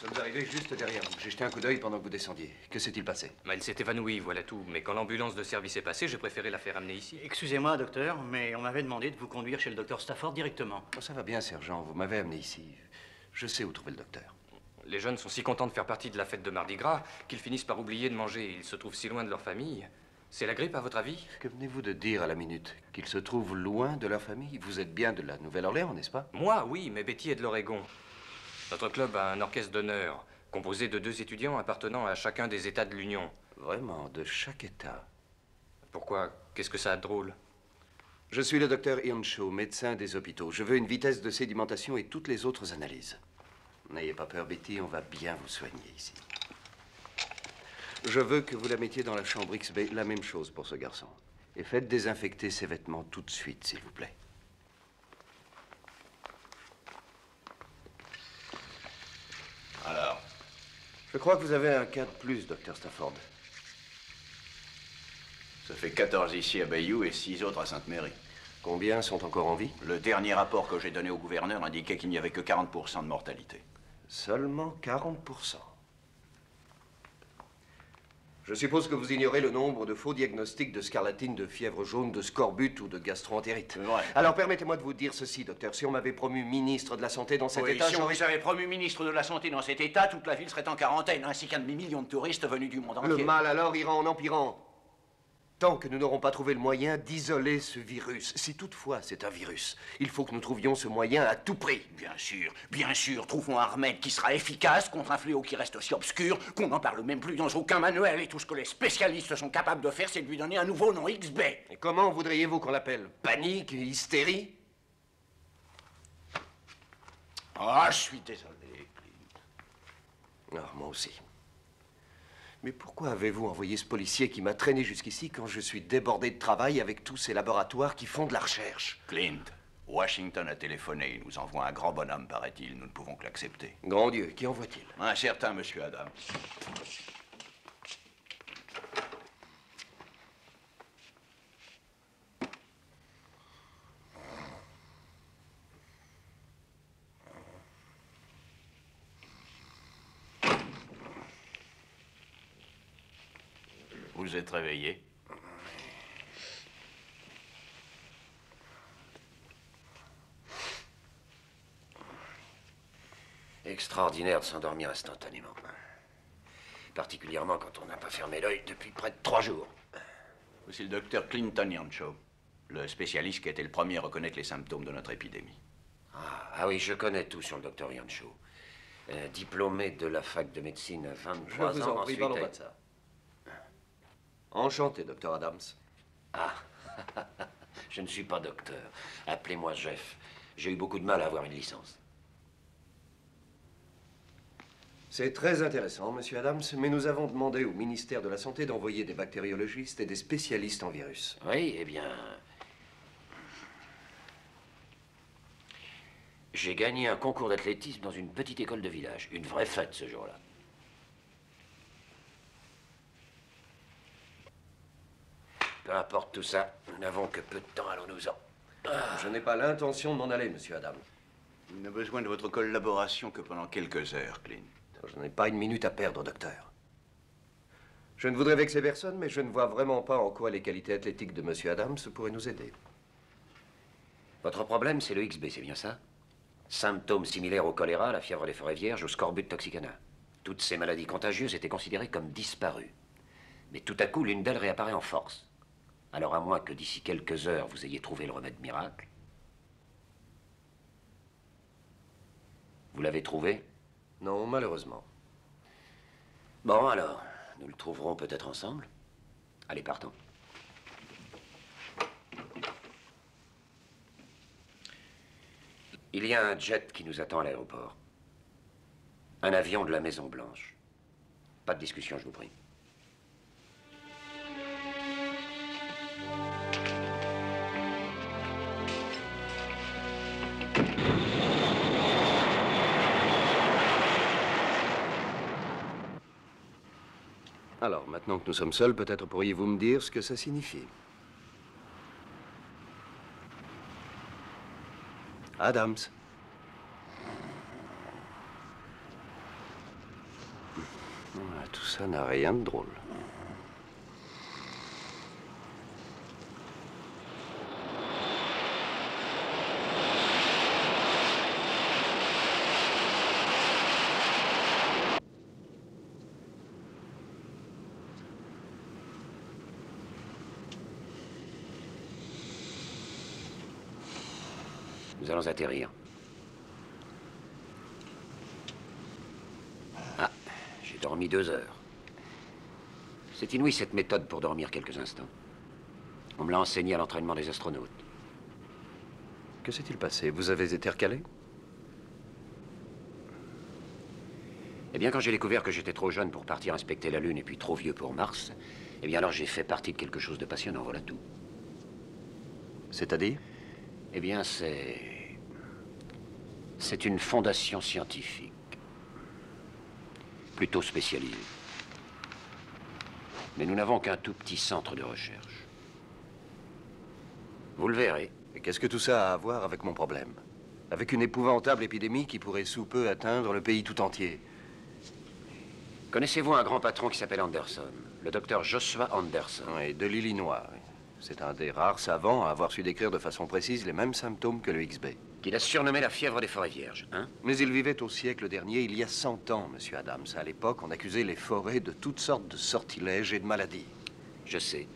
Nous sommes arrivés juste derrière vous. J'ai jeté un coup d'œil pendant que vous descendiez. Que s'est-il passé? Elle s'est évanouie, voilà tout. Mais quand l'ambulance de service est passée, j'ai préféré la faire amener ici. Excusez-moi, docteur, mais on m'avait demandé de vous conduire chez le docteur Stafford directement. Oh, ça va bien, sergent. Vous m'avez amené ici. Je sais où trouver le docteur. Les jeunes sont si contents de faire partie de la fête de Mardi Gras qu'ils finissent par oublier de manger. Ils se trouvent si loin de leur famille. C'est la grippe, à votre avis? Que venez-vous de dire à la minute? Qu'ils se trouvent loin de leur famille? Vous êtes bien de la Nouvelle-Orléans, n'est-ce pas? Moi, oui, mais Betty est de l'Oregon. Notre club a un orchestre d'honneur, composé de 2 étudiants appartenant à chacun des États de l'Union. Vraiment, de chaque État. Pourquoi? Qu'est-ce que ça a de drôle? Je suis le docteur Earnshaw, médecin des hôpitaux. Je veux une vitesse de sédimentation et toutes les autres analyses. N'ayez pas peur, Betty, on va bien vous soigner ici. Je veux que vous la mettiez dans la chambre XB, la même chose pour ce garçon. Et faites désinfecter ses vêtements tout de suite, s'il vous plaît. Alors? Je crois que vous avez un cas de plus, docteur Stafford. Ça fait 14 ici à Bayou et 6 autres à Sainte-Méry. Combien sont encore en vie? Le dernier rapport que j'ai donné au gouverneur indiquait qu'il n'y avait que 40% de mortalité. Seulement 40%. Je suppose que vous ignorez le nombre de faux diagnostics de scarlatine, de fièvre jaune, de scorbut ou de gastro-entérite. C'est vrai. Alors permettez-moi de vous dire ceci, docteur. Si on m'avait promu ministre de la Santé dans cet Oui, état, si on j'aurais... vous avait promu ministre de la Santé dans cet état, toute la ville serait en quarantaine, ainsi qu'un demi-million de touristes venus du monde entier. Le mal alors ira en empirant. Tant que nous n'aurons pas trouvé le moyen d'isoler ce virus, si toutefois c'est un virus, il faut que nous trouvions ce moyen à tout prix. Bien sûr, trouvons un remède qui sera efficace contre un fléau qui reste aussi obscur qu'on n'en parle même plus dans aucun manuel et tout ce que les spécialistes sont capables de faire, c'est de lui donner un nouveau nom XB. Et comment voudriez-vous qu'on l'appelle? Panique? Hystérie? Ah, je suis désolé. Ah, moi aussi. Mais pourquoi avez-vous envoyé ce policier qui m'a traîné jusqu'ici quand je suis débordé de travail avec tous ces laboratoires qui font de la recherche? Clint, Washington a téléphoné. Il nous envoie un grand bonhomme, paraît-il. Nous ne pouvons que l'accepter. Grand Dieu, qui envoie-t-il? Un certain monsieur Adams. Vous êtes réveillé? Extraordinaire de s'endormir instantanément. Particulièrement quand on n'a pas fermé l'œil depuis près de 3 jours. Voici le docteur Clinton Earnshaw, le spécialiste qui a été le premier à reconnaître les symptômes de notre épidémie. Ah oui, je connais tout sur le docteur Earnshaw. Diplômé de la fac de médecine à 23 Je vous ans. en prie, parlons pas de ça. Enchanté, docteur Adams. Ah, je ne suis pas docteur. Appelez-moi Jeff. J'ai eu beaucoup de mal à avoir une licence. C'est très intéressant, monsieur Adams, mais nous avons demandé au ministère de la Santé d'envoyer des bactériologistes et des spécialistes en virus. Oui, eh bien... J'ai gagné un concours d'athlétisme dans une petite école de village. Une vraie fête ce jour-là. Peu importe tout ça, nous n'avons que peu de temps, allons-nous-en. Je n'ai pas l'intention de m'en aller, monsieur Adams. Il n'a besoin de votre collaboration que pendant quelques heures, Clint. Je n'ai pas une minute à perdre, docteur. Je ne voudrais vexer personne, mais je ne vois vraiment pas en quoi les qualités athlétiques de monsieur Adams pourraient nous aider. Votre problème, c'est le XB, c'est bien ça? Symptômes similaires au choléra, la fièvre des forêts vierges, au scorbut toxicana. Toutes ces maladies contagieuses étaient considérées comme disparues. Mais tout à coup, l'une d'elles réapparaît en force. Alors à moins que d'ici quelques heures, vous ayez trouvé le remède miracle. Vous l'avez trouvé? Non, malheureusement. Bon, alors, nous le trouverons peut-être ensemble. Allez, partons. Il y a un jet qui nous attend à l'aéroport. Un avion de la Maison-Blanche. Pas de discussion, je vous prie. Alors, maintenant que nous sommes seuls, peut-être pourriez-vous me dire ce que ça signifie. Adams. Tout ça n'a rien de drôle. Nous allons atterrir. Ah, j'ai dormi 2 heures. C'est inouï cette méthode pour dormir quelques instants. On me l'a enseigné à l'entraînement des astronautes. Que s'est-il passé? Vous avez été recalé? Eh bien, quand j'ai découvert que j'étais trop jeune pour partir inspecter la Lune et puis trop vieux pour Mars, eh bien alors j'ai fait partie de quelque chose de passionnant, voilà tout. C'est-à-dire? Eh bien, c'est une fondation scientifique. Plutôt spécialisée. Mais nous n'avons qu'un tout petit centre de recherche. Vous le verrez. Et qu'est-ce que tout ça a à voir avec mon problème? Avec une épouvantable épidémie qui pourrait sous peu atteindre le pays tout entier. Connaissez-vous un grand patron qui s'appelle Anderson? Le docteur Joshua Anderson. Oui, de l'Illinois. Oui. C'est un des rares savants à avoir su décrire de façon précise les mêmes symptômes que le XB. Qu'il a surnommé la fièvre des forêts vierges, hein? Mais il vivait au siècle dernier, il y a 100 ans, monsieur Adams. À l'époque, on accusait les forêts de toutes sortes de sortilèges et de maladies. Je sais.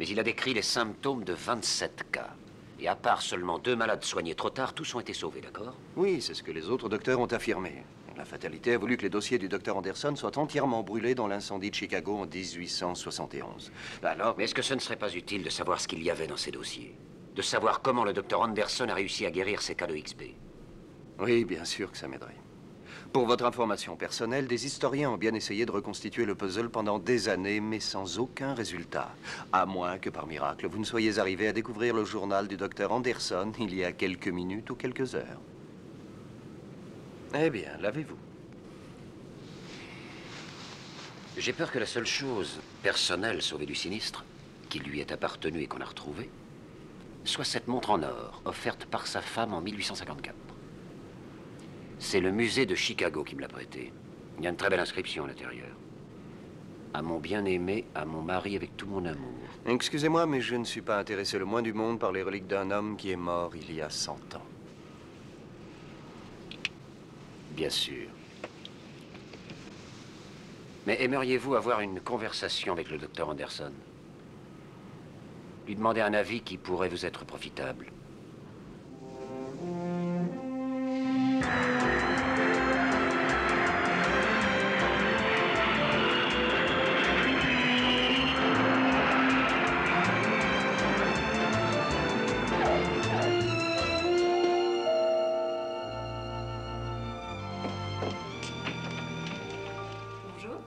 Mais il a décrit les symptômes de 27 cas. Et à part seulement 2 malades soignés trop tard, tous ont été sauvés, d'accord? Oui, c'est ce que les autres docteurs ont affirmé. La fatalité a voulu que les dossiers du docteur Anderson soient entièrement brûlés dans l'incendie de Chicago en 1871. Alors... Mais est-ce que ce ne serait pas utile de savoir ce qu'il y avait dans ces dossiers? De savoir comment le docteur Anderson a réussi à guérir ces cas de XB? Oui, bien sûr que ça m'aiderait. Pour votre information personnelle, des historiens ont bien essayé de reconstituer le puzzle pendant des années, mais sans aucun résultat. À moins que, par miracle, vous ne soyez arrivé à découvrir le journal du docteur Anderson il y a quelques minutes ou quelques heures. Eh bien, l'avez-vous? J'ai peur que la seule chose personnelle sauvée du sinistre, qui lui est appartenue et qu'on a retrouvée, soit cette montre en or, offerte par sa femme en 1854. C'est le musée de Chicago qui me l'a prêtée. Il y a une très belle inscription à l'intérieur. À mon bien-aimé, à mon mari avec tout mon amour. Excusez-moi, mais je ne suis pas intéressé le moins du monde par les reliques d'un homme qui est mort il y a 100 ans. Bien sûr. Mais aimeriez-vous avoir une conversation avec le docteur Anderson? Lui demander un avis qui pourrait vous être profitable. Bonjour.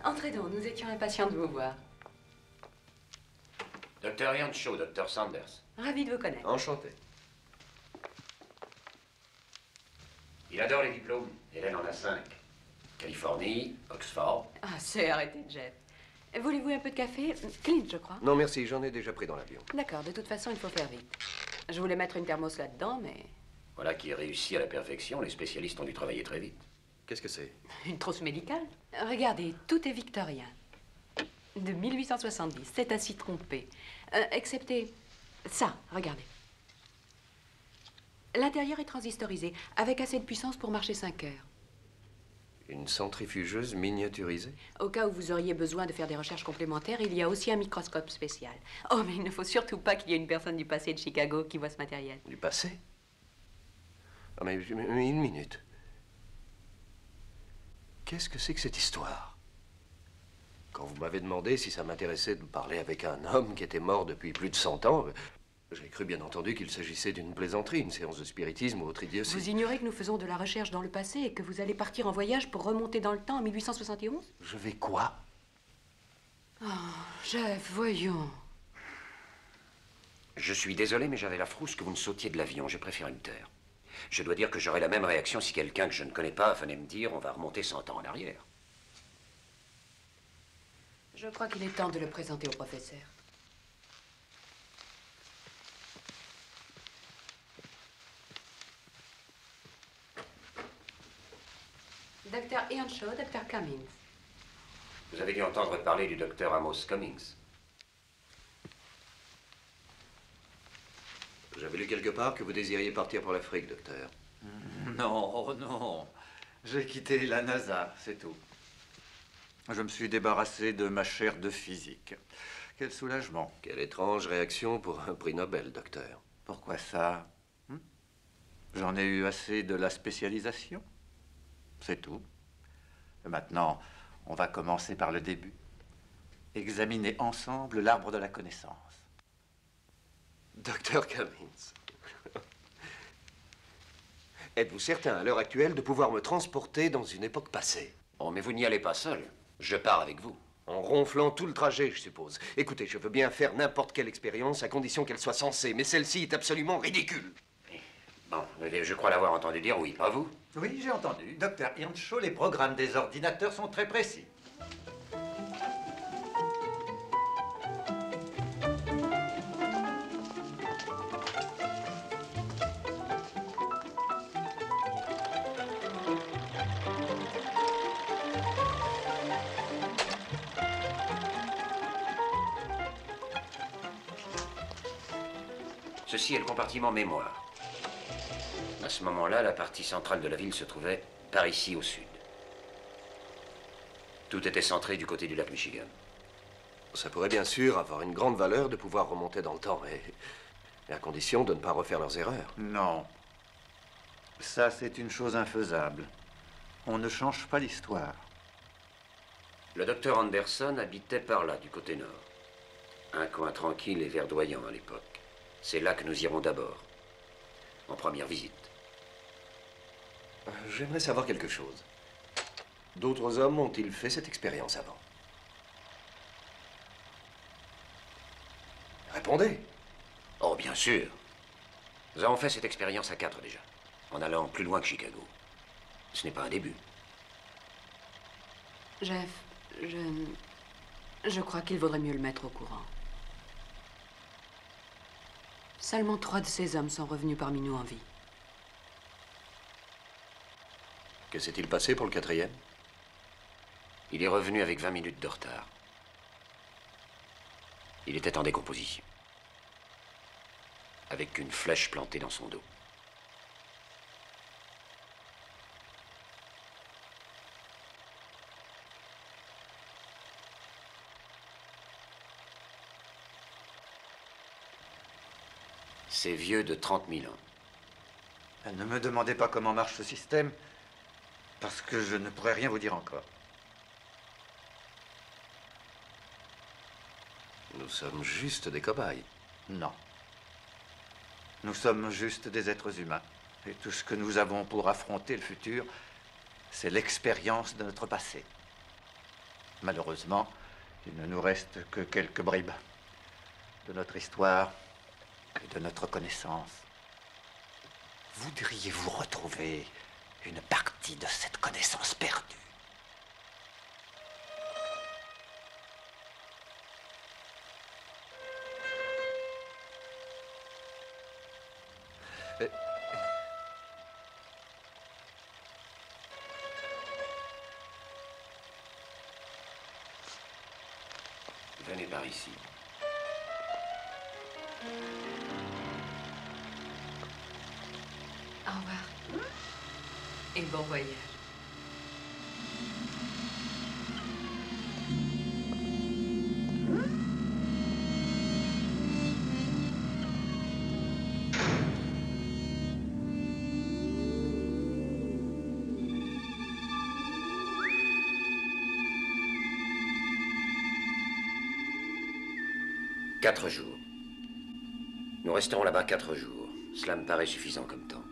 Entrez donc, nous étions impatients de vous voir. Docteur Earnshaw, docteur Sanders. Ravi de vous connaître. Enchanté. Il adore les diplômes. Hélène en a 5. Californie, Oxford. Ah, c'est arrêté, Jeff. Voulez-vous un peu de café? Clint, je crois. Non, merci, j'en ai déjà pris dans l'avion. D'accord, de toute façon, il faut faire vite. Je voulais mettre une thermos là-dedans, mais... Voilà qui réussit à la perfection. Les spécialistes ont dû travailler très vite. Qu'est-ce que c'est? Une trousse médicale? Regardez, tout est victorien. De 1870, c'est à s'y tromper. Excepté ça, regardez. L'intérieur est transistorisé, avec assez de puissance pour marcher 5 heures. Une centrifugeuse miniaturisée? Au cas où vous auriez besoin de faire des recherches complémentaires, il y a aussi un microscope spécial. Oh, mais il ne faut surtout pas qu'il y ait une personne du passé de Chicago qui voit ce matériel. Du passé? Ah, mais une minute. Qu'est-ce que c'est que cette histoire? Quand vous m'avez demandé si ça m'intéressait de parler avec un homme qui était mort depuis plus de 100 ans, j'ai cru bien entendu qu'il s'agissait d'une plaisanterie, une séance de spiritisme ou autre idiotie. Vous ignorez que nous faisons de la recherche dans le passé et que vous allez partir en voyage pour remonter dans le temps en 1871? Je vais quoi? Oh, Jeff, voyons. Je suis désolé, mais j'avais la frousse que vous ne sautiez de l'avion. Je préfère me taire. Je dois dire que j'aurais la même réaction si quelqu'un que je ne connais pas venait me dire on va remonter 100 ans en arrière. Je crois qu'il est temps de le présenter au professeur. Dr. Earnshaw, Dr. Cummings. Vous avez dû entendre parler du docteur Amos Cummings. J'avais lu quelque part que vous désiriez partir pour l'Afrique, docteur. Non, non. J'ai quitté la NASA, c'est tout. Je me suis débarrassé de ma chaire de physique. Quel soulagement. Quelle étrange réaction pour un prix Nobel, docteur. Pourquoi ça? J'en ai eu assez de la spécialisation. C'est tout. Maintenant, on va commencer par le début. Examiner ensemble l'arbre de la connaissance. Docteur Cummings. Êtes-vous certain, à l'heure actuelle, de pouvoir me transporter dans une époque passée? Oh, mais vous n'y allez pas seul. Je pars avec vous. En ronflant tout le trajet, je suppose. Écoutez, je veux bien faire n'importe quelle expérience, à condition qu'elle soit sensée, mais celle-ci est absolument ridicule. Bon, je crois l'avoir entendu dire oui, pas vous? Oui, j'ai entendu. Docteur Earnshaw, les programmes des ordinateurs sont très précis. Ceci est le compartiment mémoire. À ce moment-là, la partie centrale de la ville se trouvait par ici au sud. Tout était centré du côté du lac Michigan. Ça pourrait bien sûr avoir une grande valeur de pouvoir remonter dans le temps, mais à condition de ne pas refaire leurs erreurs. Non. Ça, c'est une chose infaisable. On ne change pas l'histoire. Le docteur Anderson habitait par là, du côté nord. Un coin tranquille et verdoyant à l'époque. C'est là que nous irons d'abord, en première visite. J'aimerais savoir quelque chose. D'autres hommes ont-ils fait cette expérience avant? Répondez. Oh, bien sûr. Nous avons fait cette expérience à 4 déjà, en allant plus loin que Chicago. Ce n'est pas un début. Jeff, je crois qu'il vaudrait mieux le mettre au courant. Seulement 3 de ces hommes sont revenus parmi nous en vie. Que s'est-il passé pour le 4e? Il est revenu avec 20 minutes de retard. Il était en décomposition. Avec une flèche plantée dans son dos. C'est vieux de 30 000 ans. Ne me demandez pas comment marche ce système, parce que je ne pourrais rien vous dire encore. Nous sommes juste des cobayes. Non. Nous sommes juste des êtres humains. Et tout ce que nous avons pour affronter le futur, c'est l'expérience de notre passé. Malheureusement, il ne nous reste que quelques bribes de notre histoire et de notre connaissance. Voudriez-vous retrouver une partie de cette connaissance perdue? Venez par ici. Au revoir. Et bon voyage. Quatre jours. Nous resterons là-bas 4 jours. Cela me paraît suffisant comme temps.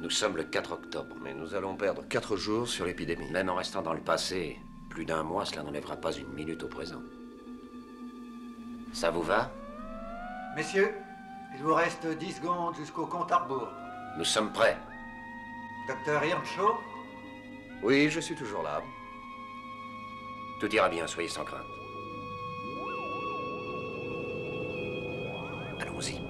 Nous sommes le 4 octobre. Mais nous allons perdre 4 jours sur l'épidémie. Même en restant dans le passé, plus d'1 mois, cela n'enlèvera pas une minute au présent. Ça vous va? Messieurs, il vous reste 10 secondes jusqu'au compte à rebours. Nous sommes prêts. Docteur Earnshaw? Oui, je suis toujours là. Tout ira bien, soyez sans crainte. Allons-y.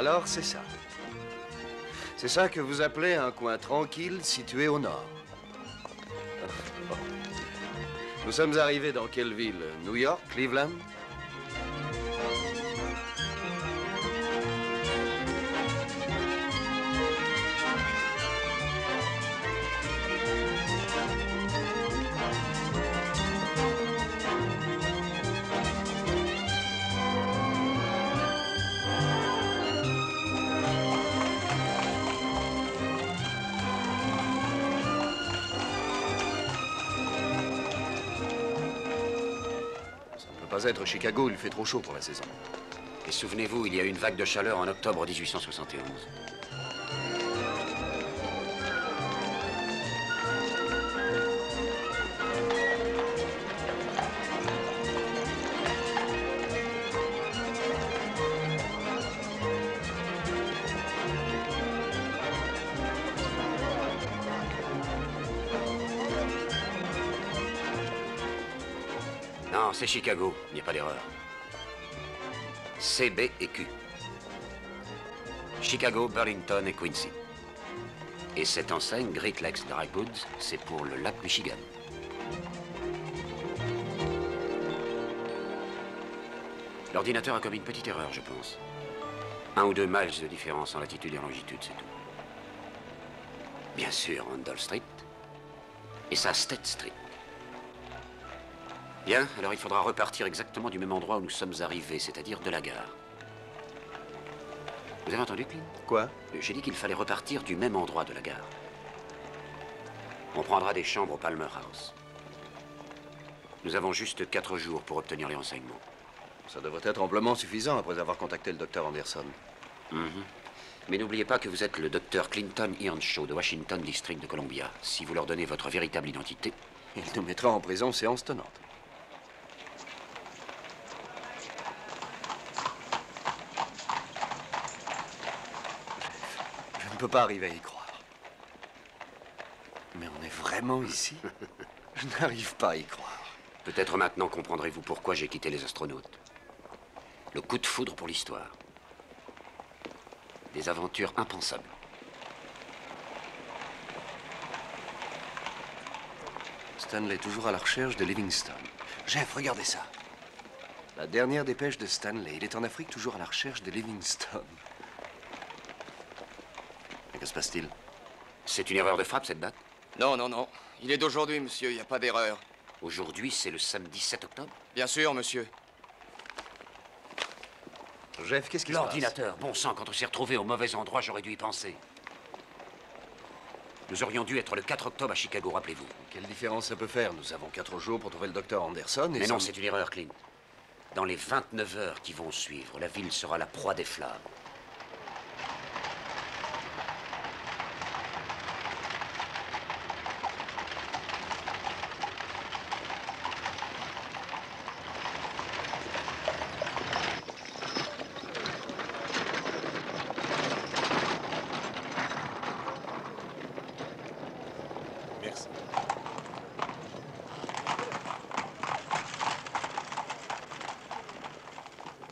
Alors, c'est ça. C'est ça que vous appelez un coin tranquille situé au nord. Nous sommes arrivés dans quelle ville? New York? Cleveland? Pas être Chicago, il fait trop chaud pour la saison. Et souvenez-vous, il y a eu une vague de chaleur en octobre 1871. Non, c'est Chicago, il n'y a pas d'erreur. C, B et Q. Chicago, Burlington et Quincy. Et cette enseigne, Great Lakes Dry Goods, c'est pour le lac Michigan. L'ordinateur a commis une petite erreur, je pense. 1 ou 2 miles de différence en latitude et en longitude, c'est tout. Bien sûr, Randolph Street. Et ça, State Street. Bien, alors il faudra repartir exactement du même endroit où nous sommes arrivés, c'est-à-dire de la gare. Vous avez entendu, Clint? Quoi? J'ai dit qu'il fallait repartir du même endroit de la gare. On prendra des chambres au Palmer House. Nous avons juste 4 jours pour obtenir les renseignements. Ça devrait être amplement suffisant après avoir contacté le docteur Anderson. Mais n'oubliez pas que vous êtes le docteur Clinton Earnshaw de Washington District de Columbia. Si vous leur donnez votre véritable identité... Il nous mettra en prison séance tenante. Je ne peux pas arriver à y croire. Mais on est vraiment ici? Je n'arrive pas à y croire. Peut-être maintenant comprendrez-vous pourquoi j'ai quitté les astronautes. Le coup de foudre pour l'histoire. Des aventures impensables. Stanley est toujours à la recherche de Livingstone. Jeff, regardez ça. La dernière dépêche de Stanley. Il est en Afrique, toujours à la recherche de Livingstone. Mais que se passe-t-il? C'est une erreur de frappe, cette date? Non, non, non. Il est d'aujourd'hui, monsieur. Il n'y a pas d'erreur. Aujourd'hui, c'est le samedi 7 octobre? Bien sûr, monsieur. Jeff, qu'est-ce qui se passe? L'ordinateur. Bon sang, quand on s'est retrouvé au mauvais endroit, j'aurais dû y penser. Nous aurions dû être le 4 octobre à Chicago, rappelez-vous. Quelle différence ça peut faire? Nous avons 4 jours pour trouver le docteur Anderson et... Mais non, c'est une erreur, Clint. Dans les 29 heures qui vont suivre, la ville sera la proie des flammes. Merci.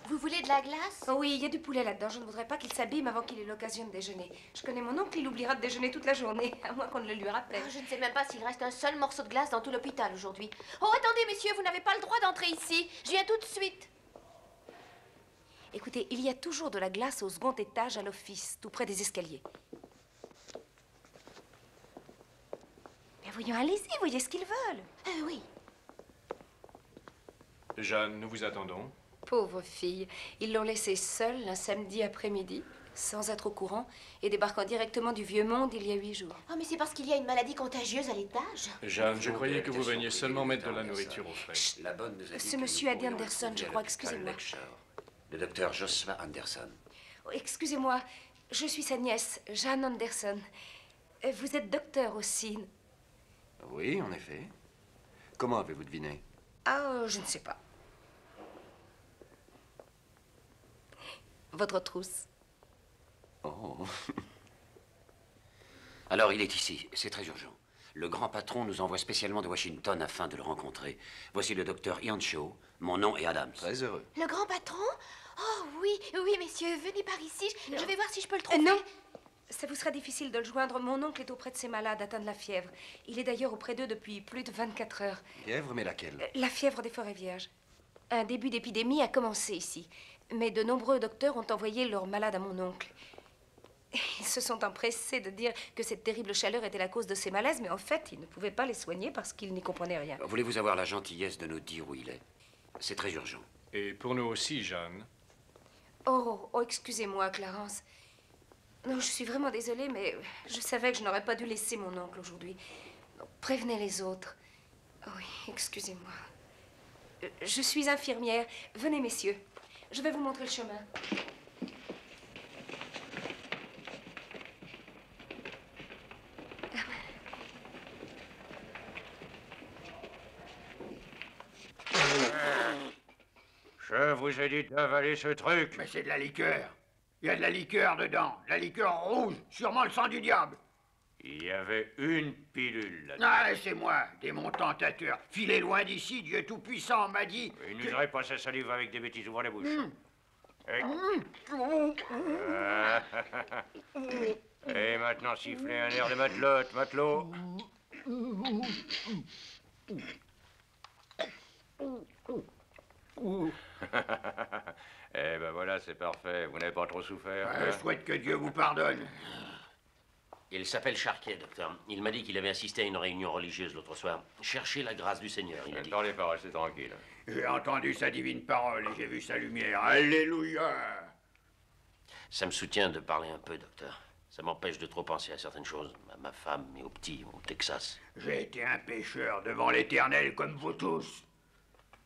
Vous voulez de la glace? Oh oui, il y a du poulet là-dedans. Je ne voudrais pas qu'il s'abîme avant qu'il ait l'occasion de déjeuner. Je connais mon oncle, il oubliera de déjeuner toute la journée, à moins qu'on ne le lui rappelle. Je ne sais même pas s'il reste un seul morceau de glace dans tout l'hôpital aujourd'hui. Oh, attendez, messieurs, vous n'avez pas le droit d'entrer ici. Je viens tout de suite. Écoutez, il y a toujours de la glace au second étage à l'office, tout près des escaliers. Mais voyons, allez-y, voyez ce qu'ils veulent. Oui. Jeanne, nous vous attendons. Pauvre fille, ils l'ont laissée seule un samedi après-midi, sans être au courant, et débarquant directement du Vieux Monde il y a 8 jours. Oh, mais c'est parce qu'il y a une maladie contagieuse à l'étage. Jeanne, je croyais que vous veniez seulement mettre de la nourriture au frais. La bonne nous a dit Ce que nous monsieur Eddie pourrions Anderson, retrouver je à crois, l'hôpital excusez-moi. Lakeshore. Le docteur Joshua Anderson. Oh, excusez-moi, je suis sa nièce, Jeanne Anderson. Vous êtes docteur aussi. Oui, en effet. Comment avez-vous deviné? Ah, je ne sais pas. Votre trousse. Oh. Alors, il est ici. C'est très urgent. Le grand patron nous envoie spécialement de Washington afin de le rencontrer. Voici le docteur Earnshaw. Mon nom est Adams. Très heureux. Le grand patron? Oh oui, oui, messieurs, venez par ici. Je vais voir si je peux le trouver. Non, ça vous sera difficile de le joindre. Mon oncle est auprès de ses malades atteints de la fièvre. Il est d'ailleurs auprès d'eux depuis plus de 24 heures. Fièvre, mais laquelle? La fièvre des forêts vierges. Un début d'épidémie a commencé ici. Mais de nombreux docteurs ont envoyé leurs malades à mon oncle. Ils se sont empressés de dire que cette terrible chaleur était la cause de ses malaises, mais en fait, ils ne pouvaient pas les soigner parce qu'ils n'y comprenaient rien. Voulez-vous avoir la gentillesse de nous dire où il est? C'est très urgent. Et pour nous aussi, Jeanne. Oh, excusez-moi, Clarence. Non, je suis vraiment désolée, mais je savais que je n'aurais pas dû laisser mon oncle aujourd'hui. Prévenez les autres. Oui, excusez-moi. Je suis infirmière. Venez, messieurs. Je vais vous montrer le chemin. Je vous ai dit d'avaler ce truc. Mais c'est de la liqueur. Il y a de la liqueur dedans. La liqueur rouge, sûrement le sang du diable. Il y avait une pilule là-dedans. Ah, c'est moi, démon tentateur. Filez loin d'ici, Dieu Tout-Puissant m'a dit... Il n'userait pas sa salive avec des bêtises, ouvre la bouche. Et maintenant, sifflez un air de matelote, matelot. Eh ben voilà, c'est parfait. Vous n'avez pas trop souffert. Je souhaite que Dieu vous pardonne. Il s'appelle Charquet, docteur. Il m'a dit qu'il avait assisté à une réunion religieuse l'autre soir. Chercher la grâce du Seigneur, il a dit. Ne parlez pas, restez tranquille. J'ai entendu sa divine parole et j'ai vu sa lumière. Alléluia! Ça me soutient de parler un peu, docteur. Ça m'empêche de trop penser à certaines choses. À ma femme et aux petits, au Texas. J'ai été un pécheur devant l'Éternel comme vous tous.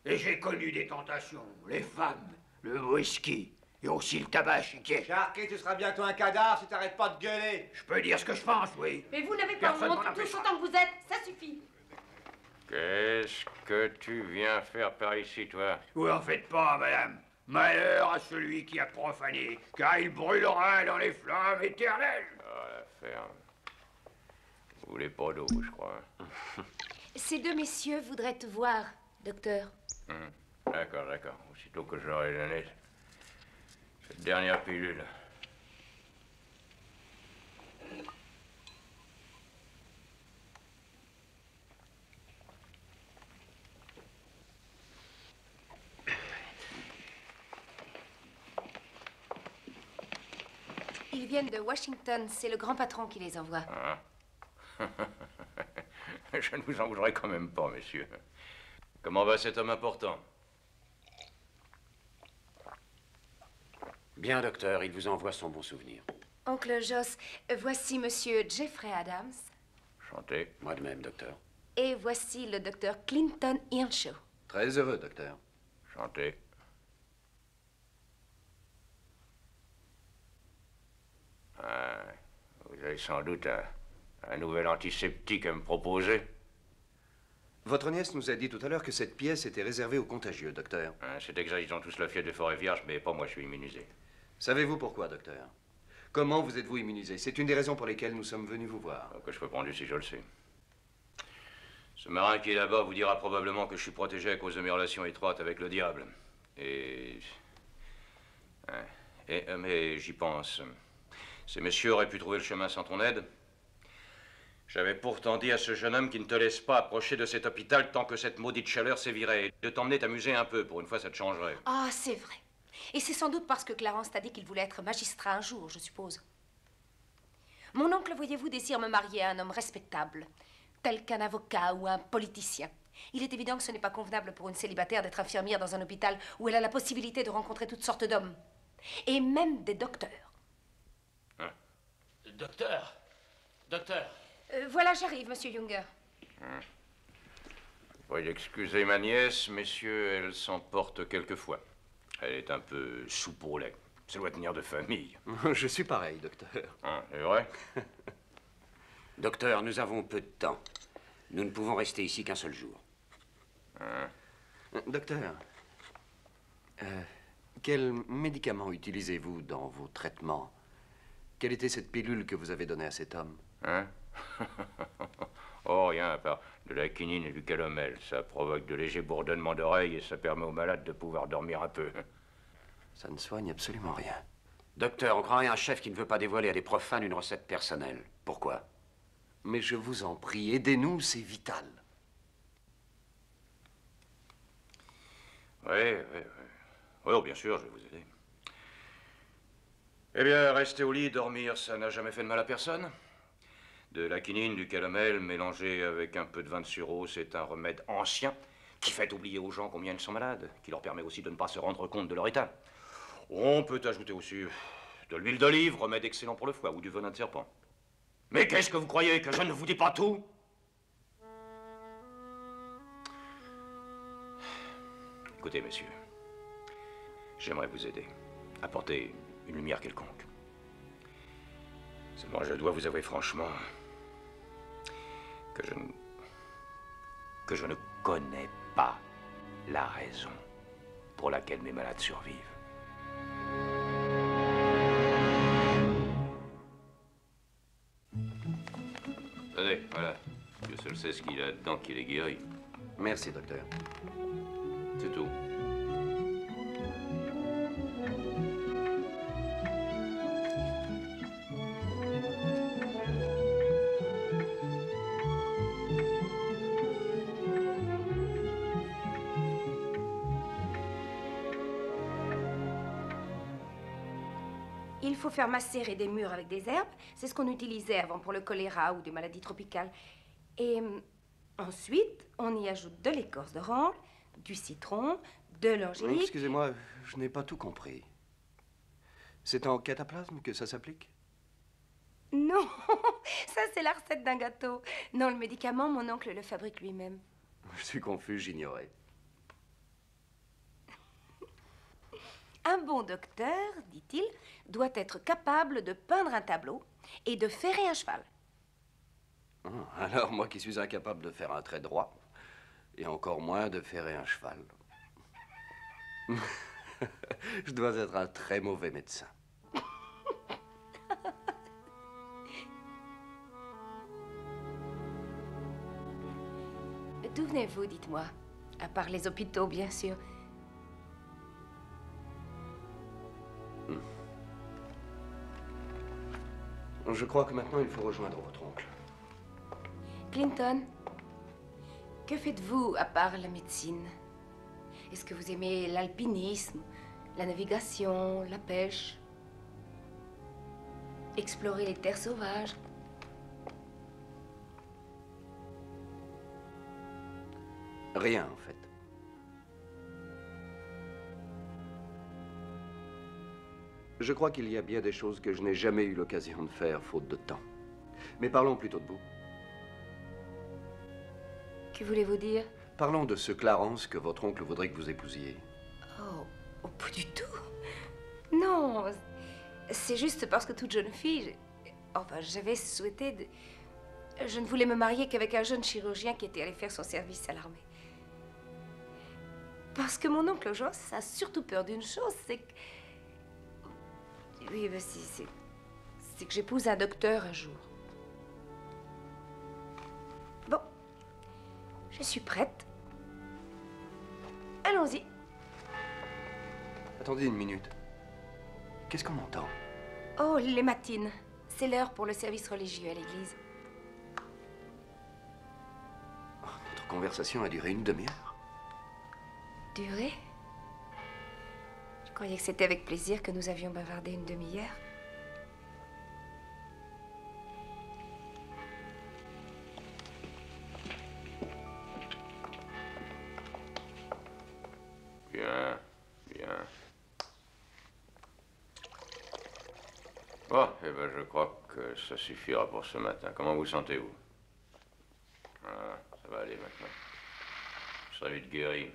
Et j'ai connu des tentations. Les femmes, le whisky et aussi le tabac chiquet. Charquet, tu seras bientôt un cadavre si t'arrêtes pas de gueuler. Je peux dire ce que je pense, oui. Mais vous n'avez pas Personne honte, m'en tous empêchera. autant que vous êtes. Ça suffit. Qu'est-ce que tu viens faire par ici, toi? Vous en faites pas, madame. Malheur à celui qui a profané, car il brûlera dans les flammes éternelles. Ah, la ferme. Vous voulez pas d'eau, je crois. Ces deux messieurs voudraient te voir, docteur. D'accord, d'accord. Aussitôt que je leur ai donné cette dernière pilule. Ils viennent de Washington. C'est le grand patron qui les envoie. Ah. Je ne vous en voudrais quand même pas, messieurs. Comment va cet homme important? Bien, docteur, il vous envoie son bon souvenir. Oncle Joss, voici monsieur Jeffrey Adams. Chanté. Moi de même, docteur. Et voici le docteur Clinton Earnshaw. Très heureux, docteur. Chanté. Ah, vous avez sans doute un nouvel antiseptique à me proposer. Votre nièce nous a dit tout à l'heure que cette pièce était réservée aux contagieux, docteur. Ah, c'est exact, ils ont tous la fièvre des forêts vierges, mais pas moi, je suis immunisé. Savez-vous pourquoi, docteur? Comment vous êtes-vous immunisé? C'est une des raisons pour lesquelles nous sommes venus vous voir. Que je peux prendre si je le sais. Ce marin qui est là-bas vous dira probablement que je suis protégé à cause de mes relations étroites avec le diable. Mais j'y pense. Ces messieurs auraient pu trouver le chemin sans ton aide. J'avais pourtant dit à ce jeune homme qui ne te laisse pas approcher de cet hôpital tant que cette maudite chaleur sévirait, de t'emmener t'amuser un peu. Pour une fois, ça te changerait. Ah, c'est vrai. Et c'est sans doute parce que Clarence t'a dit qu'il voulait être magistrat un jour, je suppose. Mon oncle, voyez-vous, désire me marier à un homme respectable, tel qu'un avocat ou un politicien. Il est évident que ce n'est pas convenable pour une célibataire d'être infirmière dans un hôpital où elle a la possibilité de rencontrer toutes sortes d'hommes. Et même des docteurs. Docteur! Docteur! Voilà, j'arrive, monsieur Younger. Veuillez excuser ma nièce, messieurs, elle s'emporte quelquefois. Elle est un peu soupe au lait. Ça doit tenir de famille. Je suis pareil, docteur. C'est vrai? Docteur, nous avons peu de temps. Nous ne pouvons rester ici qu'un seul jour. Docteur, quel médicament utilisez-vous dans vos traitements? Quelle était cette pilule que vous avez donnée à cet homme? Oh, rien à part de la quinine et du calomel. Ça provoque de légers bourdonnements d'oreilles et ça permet aux malades de pouvoir dormir un peu. Ça ne soigne absolument rien. Docteur, on croirait un chef qui ne veut pas dévoiler à des profanes une recette personnelle. Pourquoi? Mais je vous en prie, aidez-nous, c'est vital. Oui, oh, bien sûr, je vais vous aider. Eh bien, rester au lit, dormir, ça n'a jamais fait de mal à personne. De la quinine, du calomel, mélangé avec un peu de vin de sureau, c'est un remède ancien qui fait oublier aux gens combien ils sont malades, qui leur permet aussi de ne pas se rendre compte de leur état. On peut ajouter aussi de l'huile d'olive, remède excellent pour le foie, ou du venin de serpent. Mais qu'est-ce que vous croyez, que je ne vous dis pas tout? Écoutez, messieurs, j'aimerais vous aider, apporter une lumière quelconque. Seulement, je dois vous avouer franchement que je ne connais pas la raison pour laquelle mes malades survivent. Tenez, voilà. Dieu seul sait ce qu'il a dedans qui les guérit. Merci, docteur. C'est tout. Il faut faire macérer des mûres avec des herbes. C'est ce qu'on utilisait avant pour le choléra ou des maladies tropicales. Et ensuite, on y ajoute de l'écorce d'orange, du citron, de l'angélique. Excusez-moi, je n'ai pas tout compris. C'est en cataplasme que ça s'applique? Non, ça c'est la recette d'un gâteau. Non, le médicament, mon oncle le fabrique lui-même. Je suis confus, j'ignorais. Un bon docteur, dit-il, doit être capable de peindre un tableau et de ferrer un cheval. Alors, moi qui suis incapable de faire un trait droit, et encore moins de ferrer un cheval. Je dois être un très mauvais médecin. D'où venez-vous, dites-moi? À part les hôpitaux, bien sûr. Je crois que maintenant, il faut rejoindre votre oncle. Clinton, que faites-vous à part la médecine? Est-ce que vous aimez l'alpinisme, la navigation, la pêche? Explorer les terres sauvages? Rien, en fait. Je crois qu'il y a bien des choses que je n'ai jamais eu l'occasion de faire, faute de temps. Mais parlons plutôt de vous. Que voulez-vous dire? Parlons de ce Clarence que votre oncle voudrait que vous épousiez. Oh, pas du tout. Non, c'est juste parce que toute jeune fille, enfin, j'avais souhaité de... Je ne voulais me marier qu'avec un jeune chirurgien qui était allé faire son service à l'armée. Parce que mon oncle Joss a surtout peur d'une chose, c'est que... Oui, c'est que j'épouse un docteur un jour. Bon, je suis prête. Allons-y. Attendez une minute. Qu'est-ce qu'on entend? Oh, les matines. C'est l'heure pour le service religieux à l'église. Notre conversation a duré une demi-heure. Durée? Je croyais que c'était avec plaisir que nous avions bavardé une demi-heure. Bien, bien. Bon, eh ben, je crois que ça suffira pour ce matin. Comment vous sentez-vous? Voilà, ça va aller maintenant. Je serai vite guéri.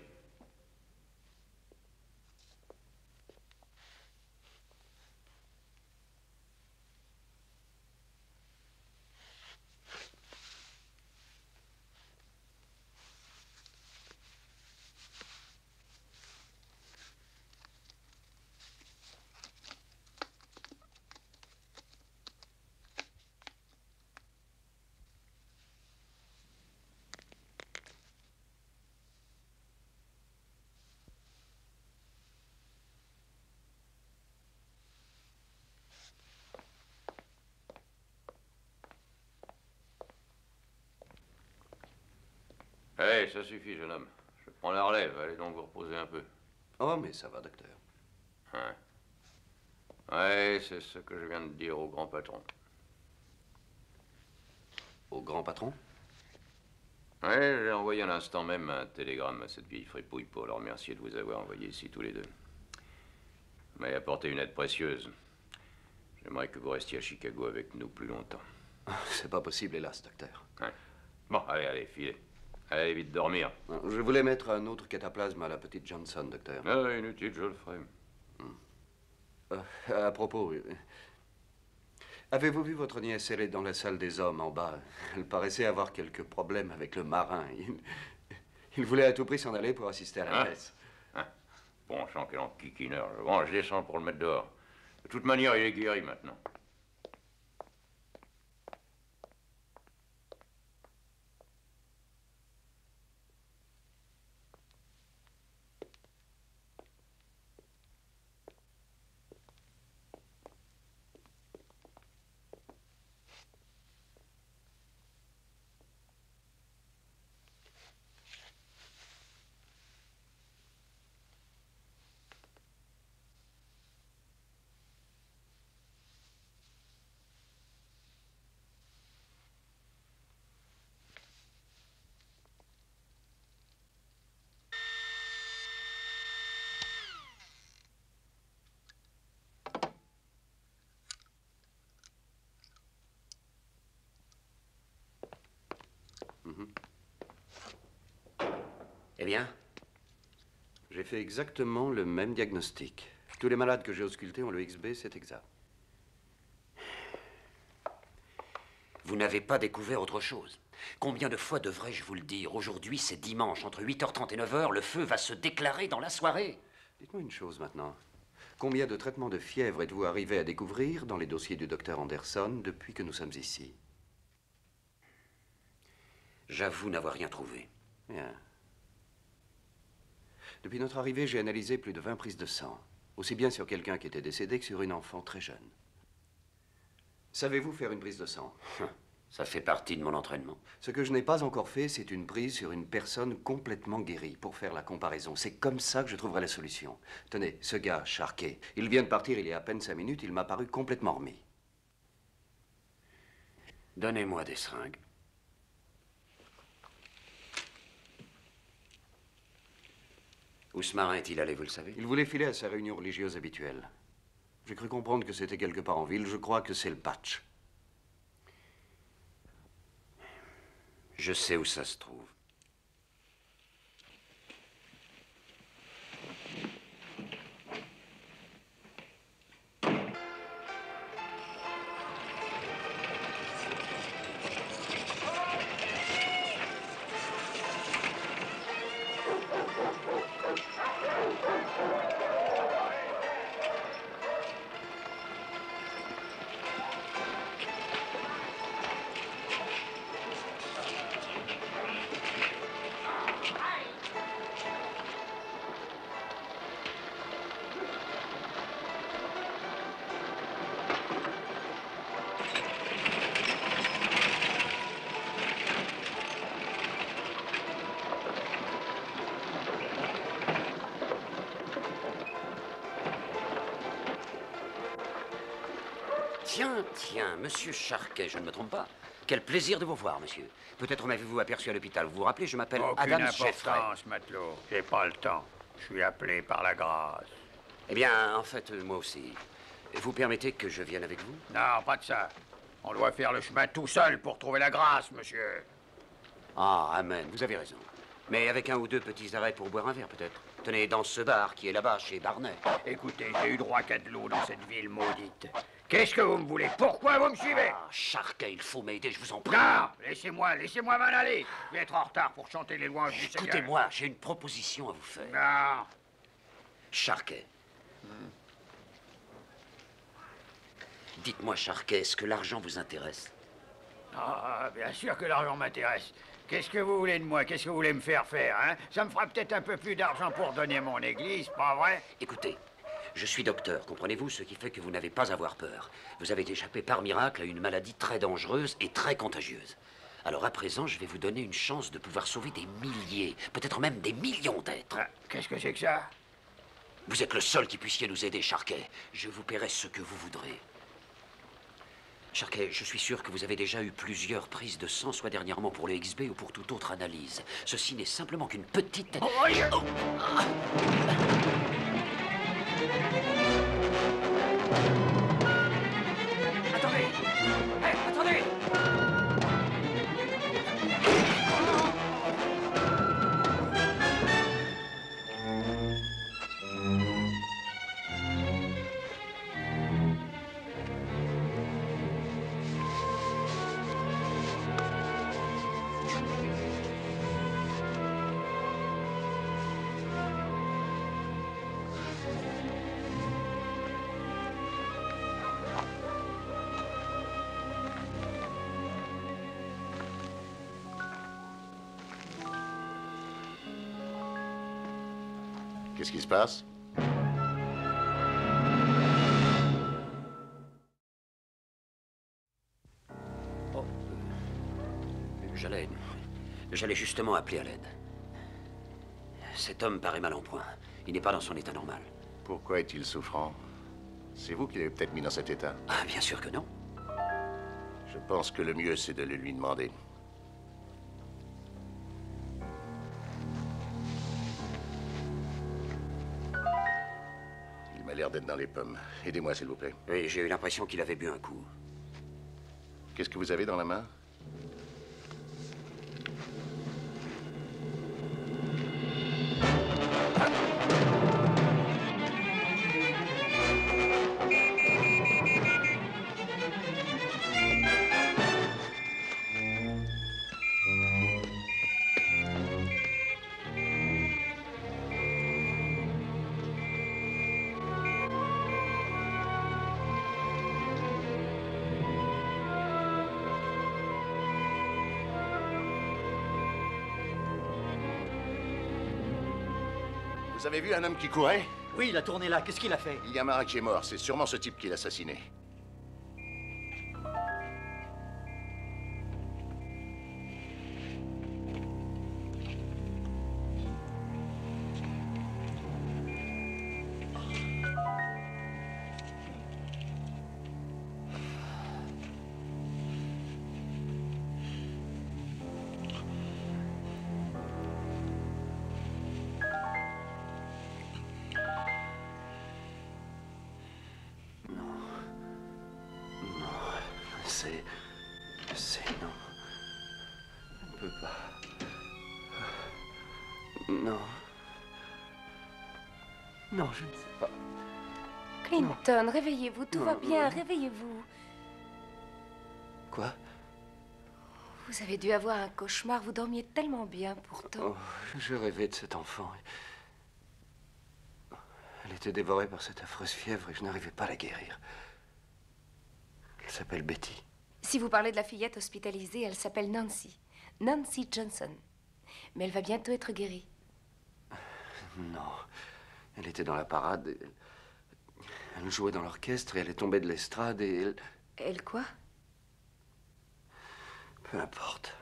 Hé, ça suffit, jeune homme. Je prends la relève. Allez donc vous reposer un peu. Oh, mais ça va, docteur. Ouais, c'est ce que je viens de dire au grand patron. Au grand patron? Ouais, j'ai envoyé à l'instant même un télégramme à cette vieille fripouille pour leur remercier de vous avoir envoyé ici tous les deux. Vous m'avez apporté une aide précieuse. J'aimerais que vous restiez à Chicago avec nous plus longtemps. C'est pas possible, hélas, docteur. Ouais. Bon, allez, filez. Allez, vite dormir. Je voulais mettre un autre cataplasme à la petite Johnson, docteur. Ah, inutile, je le ferai. À propos, avez-vous vu votre nièce? Elle est dans la salle des hommes en bas. Elle paraissait avoir quelques problèmes avec le marin. Il voulait à tout prix s'en aller pour assister à la messe. Bon sang, quel enquiquineur. Bon, je descends pour le mettre dehors. De toute manière, il est guéri maintenant. Eh bien? J'ai fait exactement le même diagnostic. Tous les malades que j'ai auscultés ont le XB, c'est exact. Vous n'avez pas découvert autre chose. Combien de fois devrais-je vous le dire? Aujourd'hui, c'est dimanche, entre 8h30 et 9h, le feu va se déclarer dans la soirée. Dites-moi une chose maintenant. Combien de traitements de fièvre êtes-vous arrivé à découvrir dans les dossiers du docteur Anderson depuis que nous sommes ici? J'avoue n'avoir rien trouvé. Bien. Depuis notre arrivée, j'ai analysé plus de 20 prises de sang, aussi bien sur quelqu'un qui était décédé que sur une enfant très jeune. Savez-vous faire une prise de sang? Ça fait partie de mon entraînement. Ce que je n'ai pas encore fait, c'est une prise sur une personne complètement guérie, pour faire la comparaison. C'est comme ça que je trouverai la solution. Tenez, ce gars, Sharkey, il vient de partir il y a à peine 5 minutes, il m'a paru complètement remis. Donnez-moi des seringues. Où ce marin est-il allé, vous le savez? Il voulait filer à sa réunion religieuse habituelle. J'ai cru comprendre que c'était quelque part en ville. Je crois que c'est le Patch. Je sais où ça se trouve. Tiens, monsieur Sharkey, je ne me trompe pas. Quel plaisir de vous voir, monsieur. Peut-être m'avez-vous aperçu à l'hôpital. Vous vous rappelez, je m'appelle Adam Jeffrey. Aucune importance, matelot. J'ai pas le temps. Je suis appelé par la grâce. Eh bien, en fait, moi aussi. Vous permettez que je vienne avec vous? Non, pas de ça. On doit faire le chemin tout seul pour trouver la grâce, monsieur. Ah, amen, vous avez raison. Mais avec un ou deux petits arrêts pour boire un verre, peut-être. Tenez, dans ce bar qui est là-bas, chez Barnet. Écoutez, j'ai eu droit qu'à de l'eau dans cette ville maudite. Qu'est-ce que vous me voulez? Pourquoi vous me suivez? Ah, Sharkey, il faut m'aider, je vous en prie. Non, laissez-moi m'en aller. Je vais être en retard pour chanter les louanges du Seigneur. Écoutez-moi, j'ai une proposition à vous faire. Non. Sharkey. Dites-moi, Sharkey, est-ce que l'argent vous intéresse? Ah, bien sûr que l'argent m'intéresse. Qu'est-ce que vous voulez de moi? Qu'est-ce que vous voulez me faire faire, hein? Ça me fera peut-être un peu plus d'argent pour donner à mon église, pas vrai? Écoutez, je suis docteur, comprenez-vous, ce qui fait que vous n'avez pas à avoir peur. Vous avez échappé par miracle à une maladie très dangereuse et très contagieuse. Alors à présent, je vais vous donner une chance de pouvoir sauver des milliers, peut-être même des millions d'êtres. Ah, qu'est-ce que c'est que ça? Vous êtes le seul qui puissiez nous aider, Sharkey. Je vous paierai ce que vous voudrez. Sharkey, je suis sûr que vous avez déjà eu plusieurs prises de sang, soit dernièrement pour le XB ou pour toute autre analyse. Ceci n'est simplement qu'une petite... Oh. Ah. Attendez! Hé, attendez! Qu'est-ce qui se passe? Oh. J'allais justement appeler à l'aide. Cet homme paraît mal en point. Il n'est pas dans son état normal. Pourquoi est-il souffrant? C'est vous qui l'avez peut-être mis dans cet état. Ah, bien sûr que non. Je pense que le mieux, c'est de le lui demander. Il m'a l'air d'être dans les pommes. Aidez-moi, s'il vous plaît. Oui, j'ai eu l'impression qu'il avait bu un coup. Qu'est-ce que vous avez dans la main? Vous avez vu un homme qui courait? Oui, il a tourné là. Qu'est-ce qu'il a fait? Il y a Mara qui est mort. C'est sûrement ce type qui l'a assassiné. Non. Je ne peux pas. Non. Non, je ne sais pas. Clinton, réveillez-vous, tout va bien, réveillez-vous. Quoi? Vous avez dû avoir un cauchemar, vous dormiez tellement bien pourtant. Oh, je rêvais de cet enfant. Elle était dévorée par cette affreuse fièvre et je n'arrivais pas à la guérir. Elle s'appelle Betty. Si vous parlez de la fillette hospitalisée, elle s'appelle Nancy. Nancy Johnson. Mais elle va bientôt être guérie. Non. Elle était dans la parade. Elle jouait dans l'orchestre et elle est tombée de l'estrade et elle... Elle quoi? Peu importe.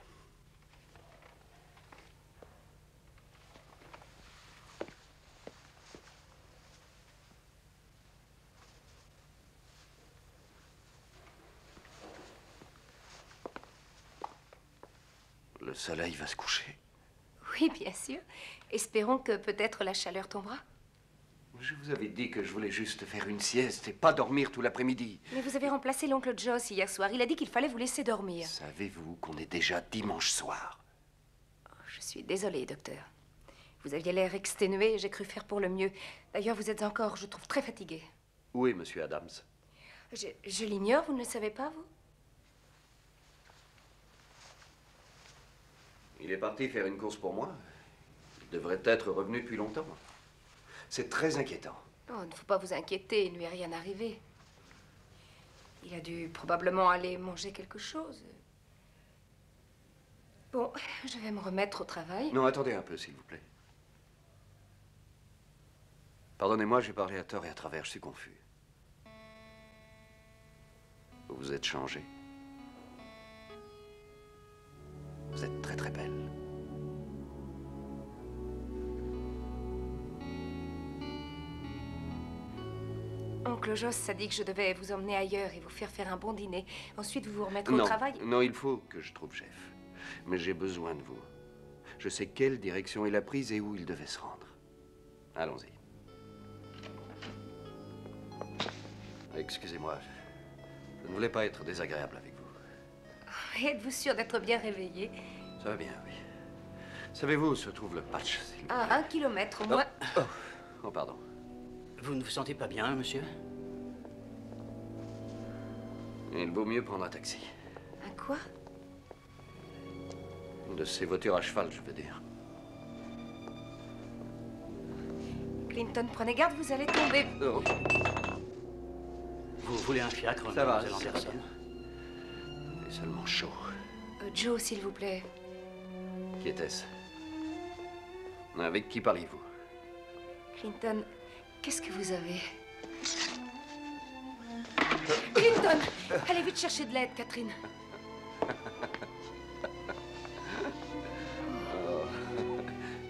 Le soleil va se coucher. Oui, bien sûr. Espérons que peut-être la chaleur tombera. Je vous avais dit que je voulais juste faire une sieste et pas dormir tout l'après-midi. Mais vous avez remplacé l'oncle Joss hier soir. Il a dit qu'il fallait vous laisser dormir. Savez-vous qu'on est déjà dimanche soir? Oh, je suis désolée, docteur. Vous aviez l'air exténué et j'ai cru faire pour le mieux. D'ailleurs, vous êtes encore, je trouve, très fatigué. Où est Monsieur Adams? Je l'ignore, vous ne le savez pas, vous? Il est parti faire une course pour moi. Il devrait être revenu depuis longtemps. C'est très inquiétant. Oh, il ne faut pas vous inquiéter, il ne lui est rien arrivé. Il a dû probablement aller manger quelque chose. Bon, je vais me remettre au travail. Non, attendez un peu, s'il vous plaît. Pardonnez-moi, j'ai parlé à tort et à travers, je suis confus. Vous vous êtes changé. Oncle Joss a dit que je devais vous emmener ailleurs et vous faire un bon dîner. Ensuite, vous vous remettrez au Non, travail. non, il faut que je trouve Jeff. Mais j'ai besoin de vous. Je sais quelle direction il a prise et où il devait se rendre. Allons-y. Excusez-moi. Je ne voulais pas être désagréable avec vous. Et êtes-vous sûr d'être bien réveillé? Ça va bien, oui. Savez-vous où se trouve le patch, s'il vous plaît? À 1 kilomètre, au moins. Oh, pardon. Vous ne vous sentez pas bien, monsieur? Il vaut mieux prendre un taxi. Un quoi? De ces voitures à cheval, je veux dire. Clinton, prenez garde, vous allez tomber. Oh. Vous voulez un fiacre, Ça va, mademoiselle ça va Anderson? Il est seulement chaud. Joe, s'il vous plaît. Qui était-ce? Avec qui parliez-vous? Clinton, qu'est-ce que vous avez? Clinton! Allez vite chercher de l'aide, Catherine. Oh.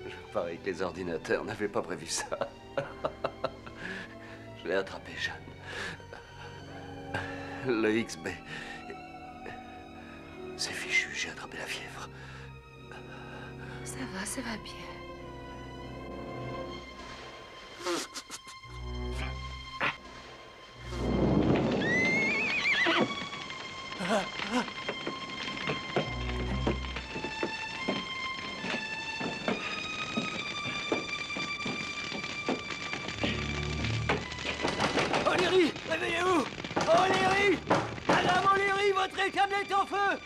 Je parie que les ordinateurs n'avaient pas prévu ça. Je l'ai attrapé, jeune. Le XB. C'est fichu, j'ai attrapé la fièvre. Ça va bien. O'Leary, réveillez-vous! O'Leary! Madame O'Leary, votre écable est en feu!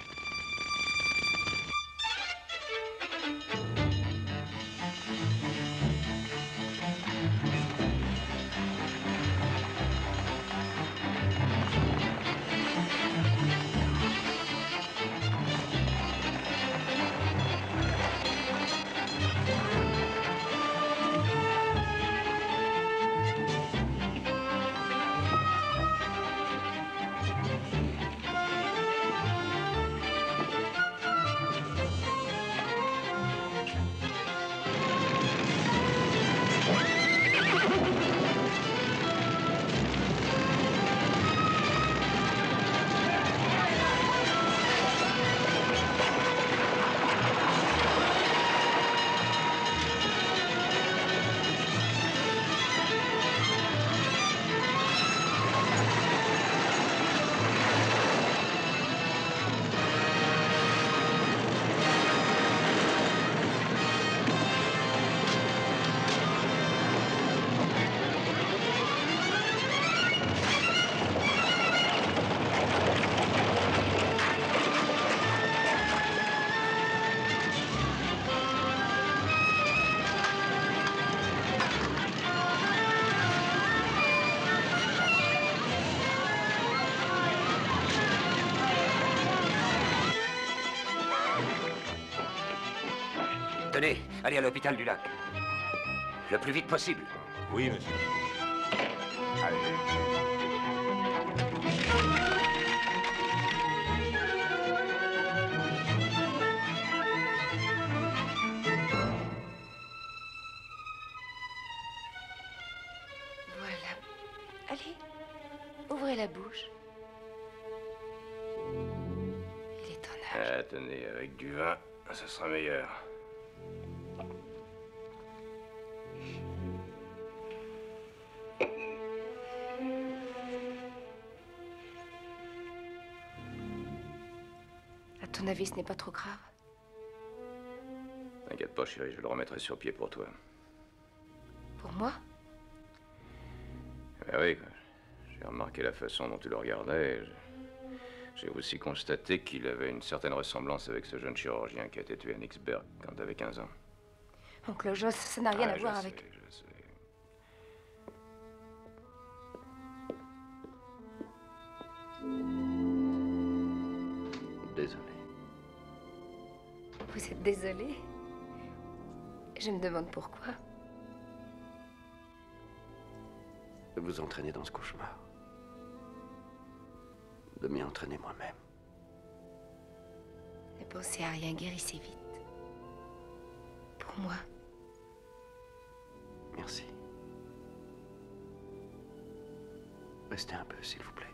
Tenez, allez à l'hôpital du lac. Le plus vite possible. Oui, monsieur. Voilà. Allez, ouvrez la bouche. Il est en âge. Ah, tenez, avec du vin, ça sera meilleur. À ton avis, ce n'est pas trop grave? T'inquiète pas, chérie, je le remettrai sur pied pour toi. Pour moi? Ben oui, quoi. J'ai remarqué la façon dont tu le regardais. J'ai aussi constaté qu'il avait une certaine ressemblance avec ce jeune chirurgien qui a été tué à Nixberg quand t'avais 15 ans. Oncle Joss, ça n'a rien à voir je avec... sais, je sais. Désolé. Vous êtes désolé? Je me demande pourquoi. De vous entraîner dans ce cauchemar. De m'y entraîner moi-même. Ne pensez à rien, guérissez vite. Pour moi. Merci. Restez un peu, s'il vous plaît.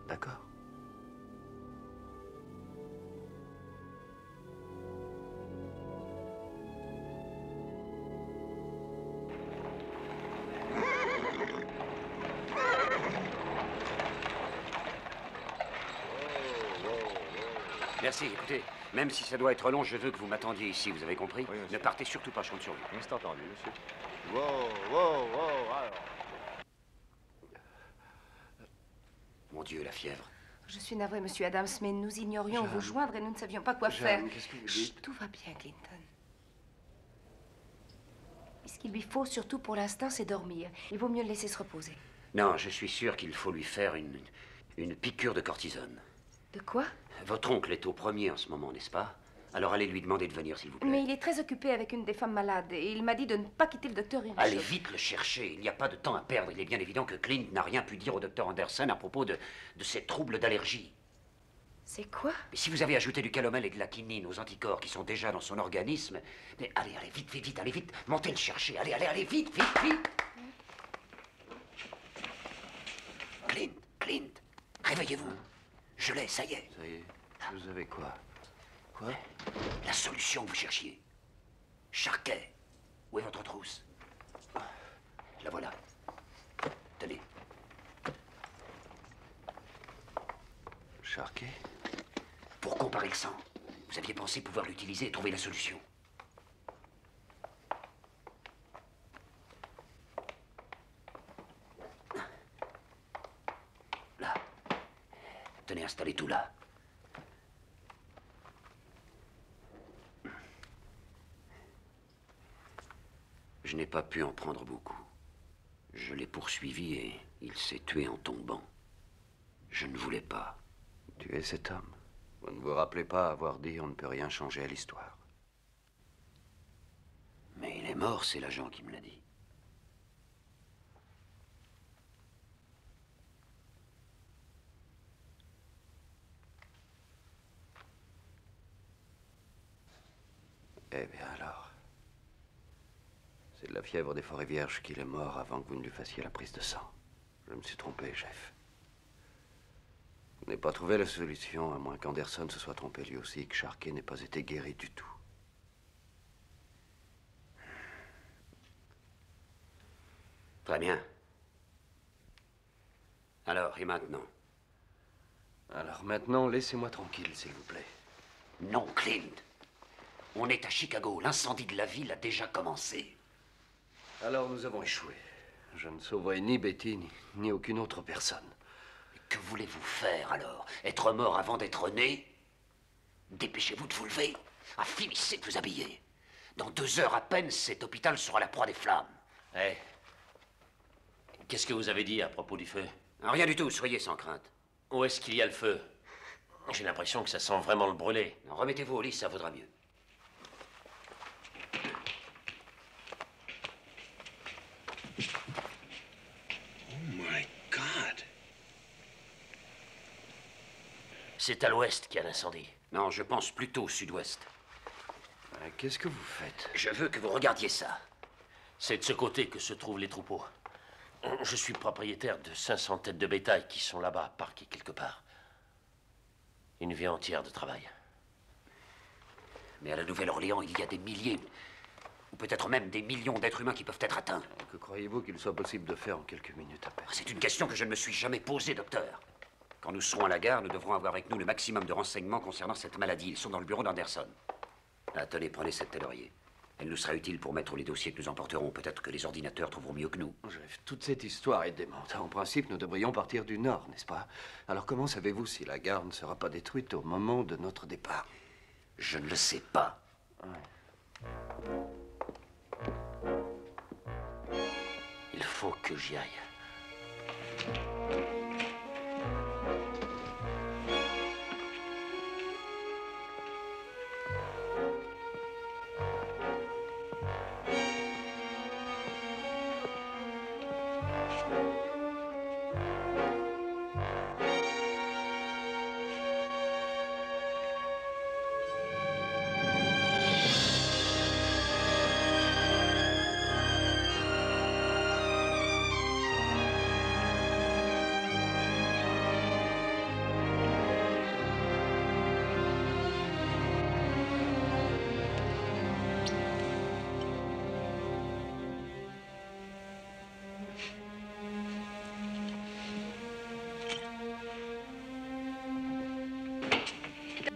D'accord? Merci, écoutez, même si ça doit être long, je veux que vous m'attendiez ici, vous avez compris? Ne partez surtout pas, je compte sur vous. C'est entendu, monsieur. Alors. Mon Dieu, la fièvre. Je suis navrée, monsieur Adams, mais nous ignorions Jeanne. vous joindre et nous ne savions pas quoi Jeanne, faire. qu'est-ce que vous Chut, dites? tout va bien, Clinton. Et ce qu'il lui faut, surtout pour l'instant, c'est dormir. Il vaut mieux le laisser se reposer. Non, je suis sûr qu'il faut lui faire une piqûre de cortisone. De quoi? Votre oncle est au premier en ce moment, n'est-ce pas? Alors allez lui demander de venir, s'il vous plaît. Mais il est très occupé avec une des femmes malades et il m'a dit de ne pas quitter le docteur Earnshaw. Allez vite le chercher, il n'y a pas de temps à perdre. Il est bien évident que Clint n'a rien pu dire au docteur Anderson à propos de ses troubles d'allergie. C'est quoi? Mais si vous avez ajouté du calomel et de la quinine aux anticorps qui sont déjà dans son organisme... Mais allez, vite, allez vite, montez le chercher, allez, vite. Clint, réveillez-vous. Je l'ai, ça y est. Ça y est. Vous avez quoi? Quoi? La solution que vous cherchiez. Charquet. Où est votre trousse? La voilà. Tenez. Charquet? Pour comparer le sang, vous aviez pensé pouvoir l'utiliser et trouver la solution. Là. Tenez, installez tout là. Je n'ai pas pu en prendre beaucoup. Je l'ai poursuivi et il s'est tué en tombant. Je ne voulais pas. Tuer cet homme. Vous ne vous rappelez pas avoir dit on ne peut rien changer à l'histoire. Mais il est mort, c'est l'agent qui me l'a dit. Eh bien alors. C'est de la fièvre des forêts vierges qu'il est mort avant que vous ne lui fassiez la prise de sang. Je me suis trompé, chef. Vous n'avez pas trouvé la solution, à moins qu'Anderson se soit trompé lui aussi et que Charquet n'ait pas été guéri du tout. Très bien. Alors, et maintenant? Alors maintenant, laissez-moi tranquille, s'il vous plaît. Non, Clint. On est à Chicago. L'incendie de la ville a déjà commencé. Alors nous avons échoué. Je ne sauverai ni Betty, ni aucune autre personne. Que voulez-vous faire alors? Être mort avant d'être né? Dépêchez-vous de vous lever. Finissez de vous habiller. Dans 2 heures à peine, cet hôpital sera la proie des flammes. Eh. Qu'est-ce que vous avez dit à propos du feu? Rien du tout, soyez sans crainte. Où est-ce qu'il y a le feu? J'ai l'impression que ça sent vraiment le brûler. Remettez-vous au lit, ça vaudra mieux. Oh my God! C'est à l'ouest qu'il y a l'incendie. Non, je pense plutôt au sud-ouest. Qu'est-ce que vous faites? Je veux que vous regardiez ça. C'est de ce côté que se trouvent les troupeaux. Je suis propriétaire de 500 têtes de bétail qui sont là-bas, parquées quelque part. Une vie entière de travail. Mais à la Nouvelle-Orléans, il y a des milliers, ou peut-être même des millions d'êtres humains qui peuvent être atteints. Que croyez-vous qu'il soit possible de faire en quelques minutes à peine? C'est une question que je ne me suis jamais posée, docteur. Quand nous serons à la gare, nous devrons avoir avec nous le maximum de renseignements concernant cette maladie. Ils sont dans le bureau d'Anderson. Ah, tenez, prenez cette telle-oreiller. Elle nous sera utile pour mettre les dossiers que nous emporterons. Peut-être que les ordinateurs trouveront mieux que nous. Chef, toute cette histoire est démente. En principe, nous devrions partir du nord, n'est-ce pas? Alors comment savez-vous si la gare ne sera pas détruite au moment de notre départ? Je ne le sais pas. Il faut que j'y aille.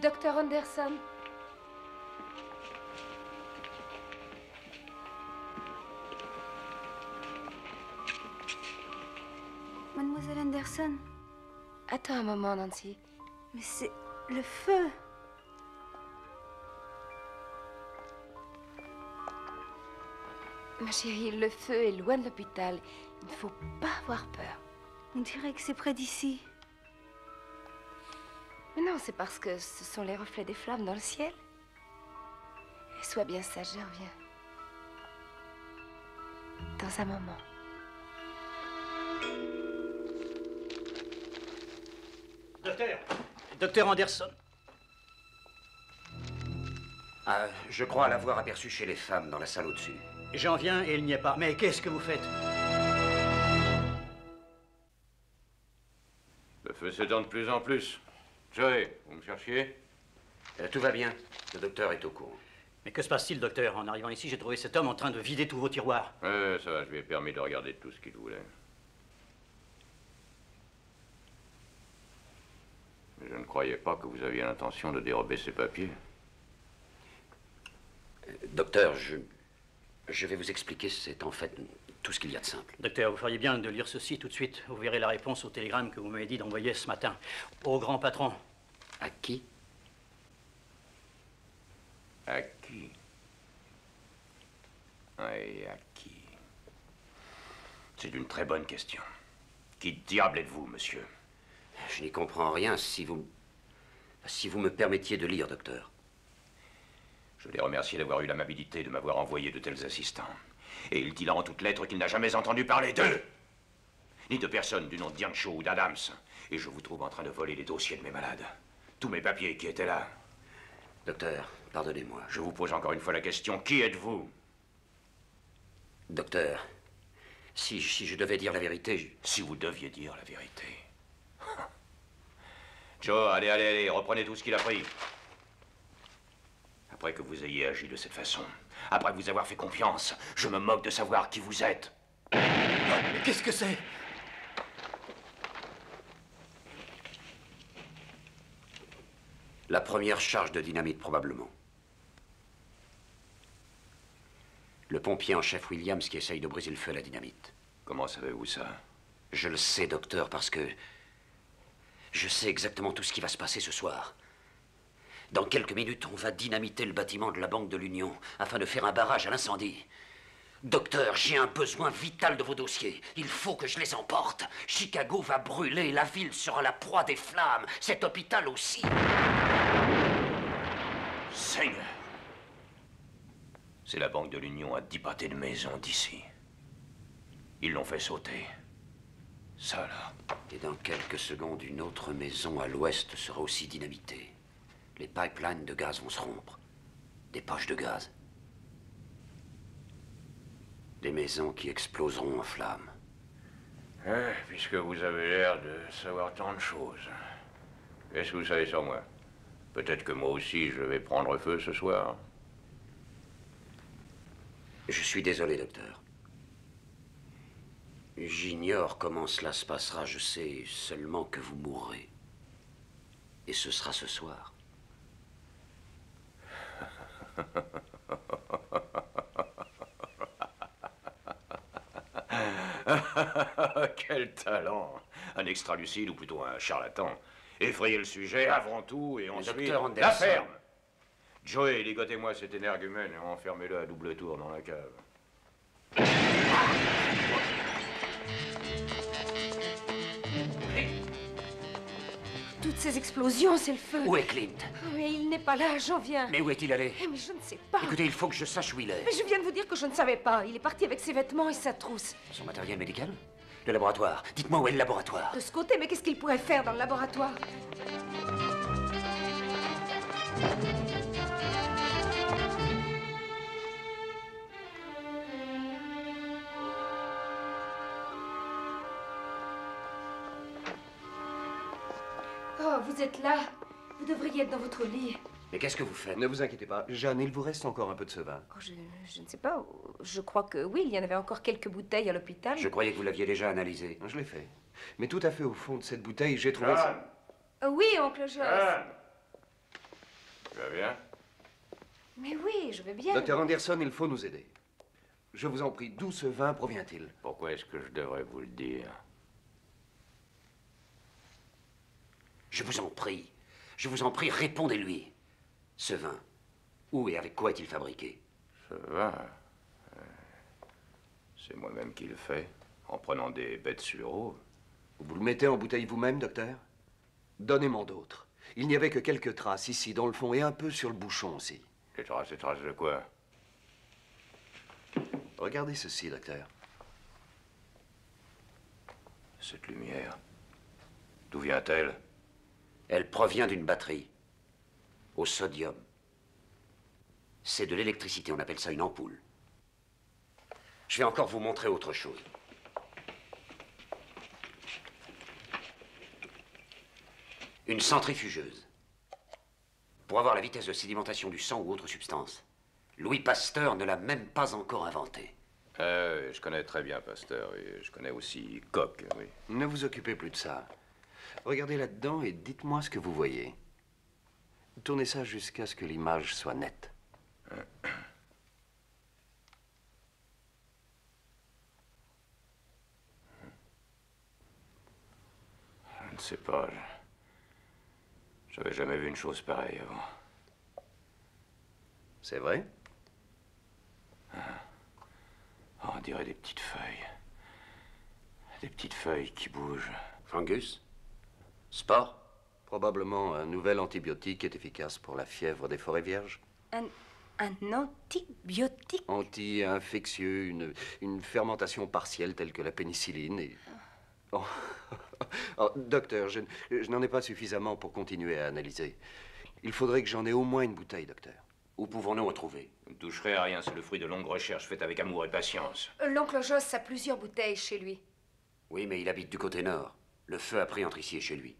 Docteur Anderson. Mademoiselle Anderson. Attends un moment, Nancy. Mais c'est le feu. Ma chérie, le feu est loin de l'hôpital. Il ne faut pas avoir peur. On dirait que c'est près d'ici. Mais non, c'est parce que ce sont les reflets des flammes dans le ciel. Et sois bien sage, je reviens. Dans un moment. Docteur Anderson. Ah, je crois l'avoir aperçu chez les femmes dans la salle au-dessus. J'en viens et il n'y est pas. Mais qu'est-ce que vous faites? Le feu s'étend de plus en plus. Joey, vous me cherchiez? Tout va bien. Le docteur est au courant. Mais que se passe-t-il, docteur? En arrivant ici, j'ai trouvé cet homme en train de vider tous vos tiroirs. Ça va, je lui ai permis de regarder tout ce qu'il voulait. Mais je ne croyais pas que vous aviez l'intention de dérober ces papiers. Docteur, je vais vous expliquer, c'est en fait tout ce qu'il y a de simple. Docteur, vous feriez bien de lire ceci tout de suite. Vous verrez la réponse au télégramme que vous m'avez dit d'envoyer ce matin. Au grand patron. À qui? À qui? Oui, à qui? C'est une très bonne question. Qui diable êtes-vous, monsieur? Je n'y comprends rien. Si vous me permettiez de lire, docteur. Je les remercie d'avoir eu l'amabilité de m'avoir envoyé de tels assistants. Et il dit là en toutes lettres qu'il n'a jamais entendu parler d'eux, ni de personne du nom de Diancho ou d'Adams. Et je vous trouve en train de voler les dossiers de mes malades. Tous mes papiers qui étaient là. Docteur, pardonnez-moi. Je vous pose encore une fois la question. Qui êtes-vous? Docteur, si je devais dire la vérité... Si vous deviez dire la vérité. Joe, allez, reprenez tout ce qu'il a pris. Après que vous ayez agi de cette façon, après vous avoir fait confiance, je me moque de savoir qui vous êtes. Mais qu'est-ce que c'est? La première charge de dynamite, probablement. Le pompier en chef Williams qui essaye de briser le feu à la dynamite. Comment savez-vous ça? Je le sais, docteur, parce que je sais exactement tout ce qui va se passer ce soir. Dans quelques minutes, on va dynamiter le bâtiment de la Banque de l'Union afin de faire un barrage à l'incendie. Docteur, j'ai un besoin vital de vos dossiers. Il faut que je les emporte. Chicago va brûler, la ville sera la proie des flammes, cet hôpital aussi. Seigneur! C'est la Banque de l'Union à 10 pâtés de maison d'ici. Ils l'ont fait sauter. Ça, là. Et dans quelques secondes, une autre maison à l'ouest sera aussi dynamitée. Les pipelines de gaz vont se rompre. Des poches de gaz. Des maisons qui exploseront en flammes. Puisque vous avez l'air de savoir tant de choses. Qu'est-ce que vous savez sur moi? Peut-être que moi aussi, je vais prendre feu ce soir. Je suis désolé, docteur. J'ignore comment cela se passera. Je sais seulement que vous mourrez. Et ce sera ce soir. Quel talent! Un extra-lucide ou plutôt un charlatan. Effrayer le sujet avant tout et ensuite la ferme. Joey, ligotez-moi cet énergumène et enfermez-le à double tour dans la cave. Toutes ces explosions, c'est le feu. Où est Clint? Mais il n'est pas là, j'en viens. Mais où est-il allé? Mais je ne sais pas. Écoutez, il faut que je sache où il est. Mais je viens de vous dire que je ne savais pas. Il est parti avec ses vêtements et sa trousse. Son matériel médical? Le laboratoire. Dites-moi où est le laboratoire. De ce côté, mais qu'est-ce qu'il pourrait faire dans le laboratoire? Oh, vous êtes là. Vous devriez être dans votre lit. Mais qu'est-ce que vous faites? Ne vous inquiétez pas. Jeanne, il vous reste encore un peu de ce vin. Oh, je ne sais pas. Je crois que oui, il y en avait encore quelques bouteilles à l'hôpital. Je croyais que vous l'aviez déjà analysé. Je l'ai fait. Mais tout à fait au fond de cette bouteille, j'ai trouvé... Oui, oncle Joyce. Tu vas bien? Mais oui, je vais bien. Docteur Anderson, il faut nous aider. Je vous en prie, d'où ce vin provient-il? Pourquoi est-ce que je devrais vous le dire? Je vous en prie, répondez-lui. Ce vin, où et avec quoi est-il fabriqué? Ce vin, c'est moi-même qui le fais, en prenant des bêtes sur eau. Vous le mettez en bouteille vous-même, docteur? Donnez-moi d'autres. Il n'y avait que quelques traces ici, dans le fond, et un peu sur le bouchon aussi. Des traces de quoi? Regardez ceci, docteur. Cette lumière, d'où vient-elle? Elle provient d'une batterie, au sodium. C'est de l'électricité, on appelle ça une ampoule. Je vais encore vous montrer autre chose. Une centrifugeuse. Pour avoir la vitesse de sédimentation du sang ou autre substance. Louis Pasteur ne l'a même pas encore inventée. Je connais très bien Pasteur et je connais aussi Koch, oui. Ne vous occupez plus de ça. Regardez là-dedans et dites-moi ce que vous voyez. Tournez ça jusqu'à ce que l'image soit nette. Je ne sais pas. J'avais jamais vu une chose pareille avant. C'est vrai? Oh, on dirait des petites feuilles. Des petites feuilles qui bougent. Fungus? Sport? Probablement un nouvel antibiotique est efficace pour la fièvre des forêts vierges. Un antibiotique? Anti-infectieux, une fermentation partielle telle que la pénicilline et... Oh. Oh, docteur, je n'en ai pas suffisamment pour continuer à analyser. Il faudrait que j'en ai au moins une bouteille, docteur. Où pouvons-nous en trouver? Vous ne toucherez à rien, c'est le fruit de longues recherches faites avec amour et patience. L'oncle Joss a plusieurs bouteilles chez lui. Oui, mais il habite du côté nord. Le feu a pris entre ici et chez lui.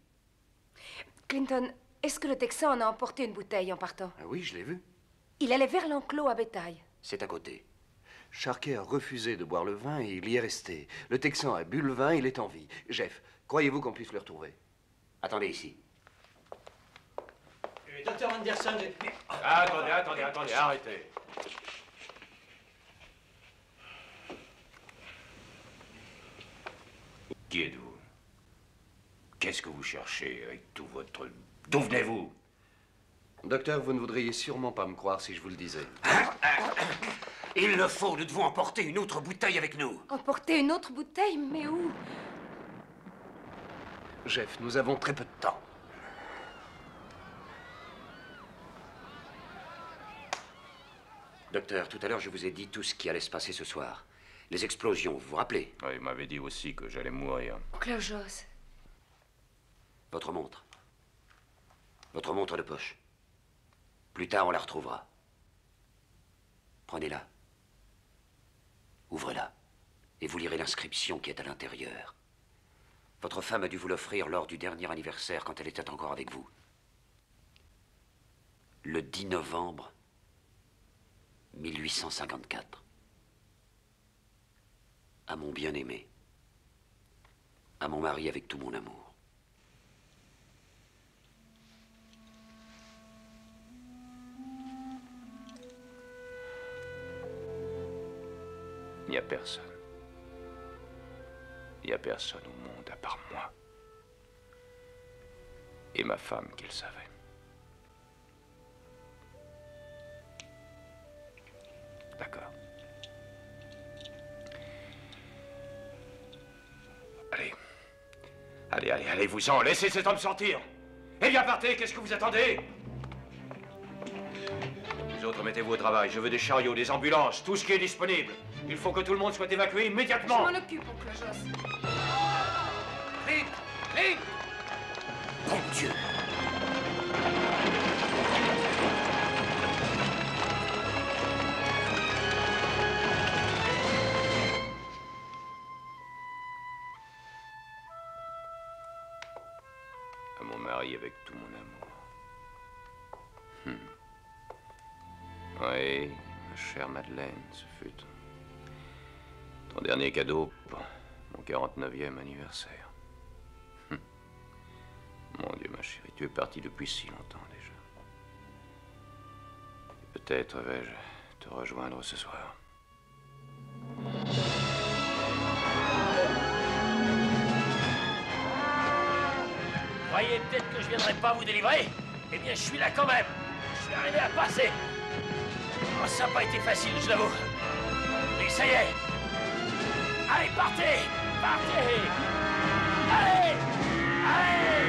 Clinton, est-ce que le Texan en a emporté une bouteille en partant? Ah oui, je l'ai vu. Il allait vers l'enclos à bétail. C'est à côté. Charquet a refusé de boire le vin et il y est resté. Le Texan a bu le vin, il est en vie. Jeff, croyez-vous qu'on puisse le retrouver? Attendez ici. Docteur Anderson... Attendez, arrêtez. Qui êtes-vous? Qu'est-ce que vous cherchez avec tout votre... D'où venez-vous? Docteur, vous ne voudriez sûrement pas me croire si je vous le disais. Il le faut, nous devons emporter une autre bouteille avec nous. Emporter une autre bouteille? Mais où? Jeff, nous avons très peu de temps. Docteur, tout à l'heure, je vous ai dit tout ce qui allait se passer ce soir. Les explosions, vous vous rappelez? Oui, il m'avait dit aussi que j'allais mourir. Oncle Joss. Votre montre. Votre montre de poche. Plus tard, on la retrouvera. Prenez-la. Ouvrez-la. Et vous lirez l'inscription qui est à l'intérieur. Votre femme a dû vous l'offrir lors du dernier anniversaire quand elle était encore avec vous. Le 10 novembre 1854. À mon bien-aimé. À mon mari avec tout mon amour. Il n'y a personne. Il n'y a personne au monde à part moi. Et ma femme qui le savait. D'accord. Allez, vous-en, laissez cet homme sortir. Eh bien, partez, qu'est-ce que vous attendez? Les autres, mettez-vous au travail. Je veux des chariots, des ambulances, tout ce qui est disponible. Il faut que tout le monde soit évacué immédiatement. Je m'en occupe, oncle Joss. Clint! Bon Dieu! À mon mari avec tout mon amour. Oui, ma chère Madeleine, ce fut ton dernier cadeau pour mon 49e anniversaire. Mon Dieu, ma chérie, tu es partie depuis si longtemps déjà. Peut-être vais-je te rejoindre ce soir. Croyez peut-être que je viendrai pas vous délivrer? Eh bien, je suis là quand même. Je suis arrivé à passer. Oh, ça n'a pas été facile, je l'avoue. Mais ça y est. Allez, partez! Partez! Allez! Allez!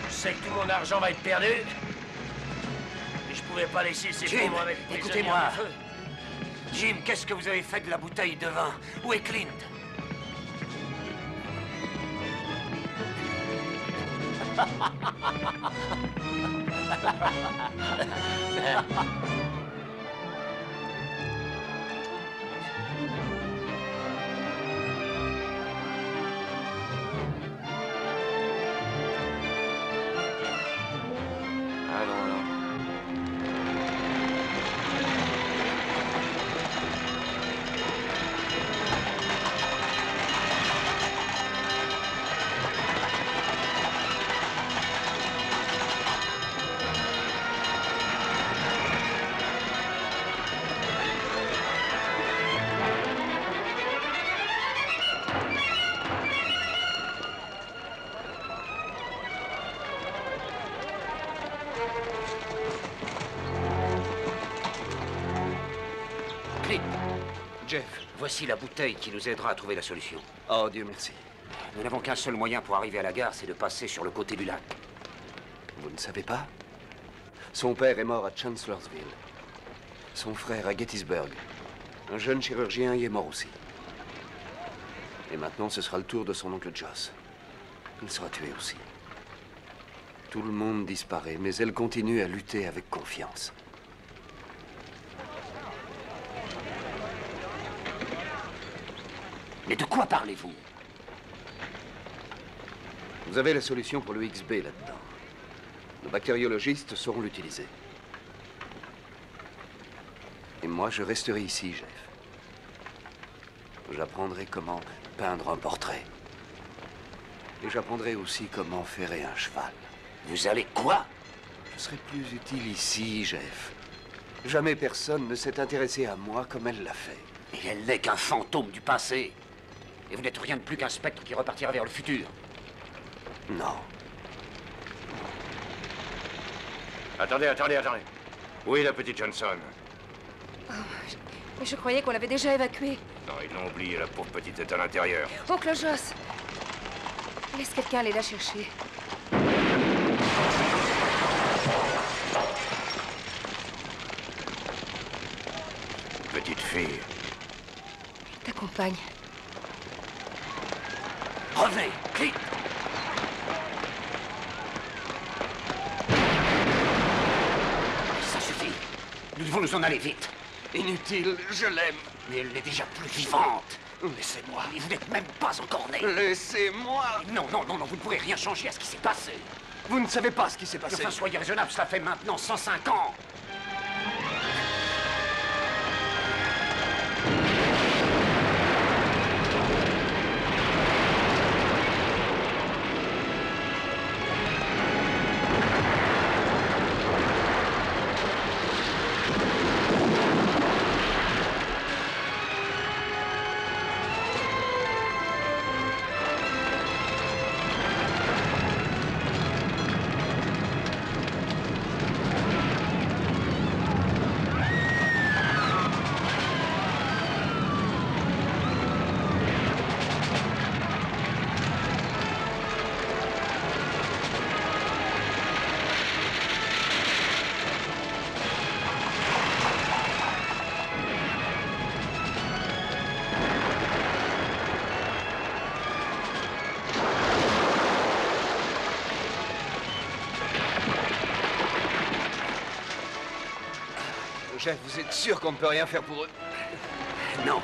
Je sais que tout mon argent va être perdu. Mais je pouvais pas laisser ces Jim, pauvres avec des écoutez-moi. amis en feu. Jim, qu'est-ce que vous avez fait de la bouteille de vin? Où est Clint? Allons, allons. Clint, Jeff. voici la bouteille qui nous aidera à trouver la solution. Oh, Dieu merci. Nous n'avons qu'un seul moyen pour arriver à la gare, c'est de passer sur le côté du lac. Vous ne savez pas? Son père est mort à Chancellorsville. Son frère à Gettysburg. Un jeune chirurgien y est mort aussi. Et maintenant, ce sera le tour de son oncle Joss. Il sera tué aussi. Tout le monde disparaît, mais elle continue à lutter avec confiance. Mais de quoi parlez-vous? Vous avez la solution pour le XB là-dedans. Nos bactériologistes sauront l'utiliser. Et moi, je resterai ici, Jeff. J'apprendrai comment peindre un portrait. Et j'apprendrai aussi comment ferrer un cheval. Vous allez quoi? Je serai plus utile ici, Jeff. Jamais personne ne s'est intéressé à moi comme elle l'a fait. Et elle n'est qu'un fantôme du passé. Et vous n'êtes rien de plus qu'un spectre qui repartira vers le futur. Non. Attendez, attendez, attendez. Où est la petite Johnson? Mais je croyais qu'on l'avait déjà évacuée. Non, ils l'ont oublié, la pauvre petite est à l'intérieur. Oncle Joss, laisse quelqu'un aller la chercher. Petite fille. Je t'accompagne. Revenez, Clint! Ça suffit. Nous devons nous en aller vite. Inutile, je l'aime. Mais elle n'est déjà plus vivante. Laissez-moi. Et vous n'êtes même pas encore né. Laissez-moi. Non, non, non, non, vous ne pourrez rien changer à ce qui s'est passé. Vous ne savez pas ce qui s'est passé. Enfin, soyez raisonnable, cela fait maintenant 105 ans. Jeff, vous êtes sûr qu'on ne peut rien faire pour eux? Non.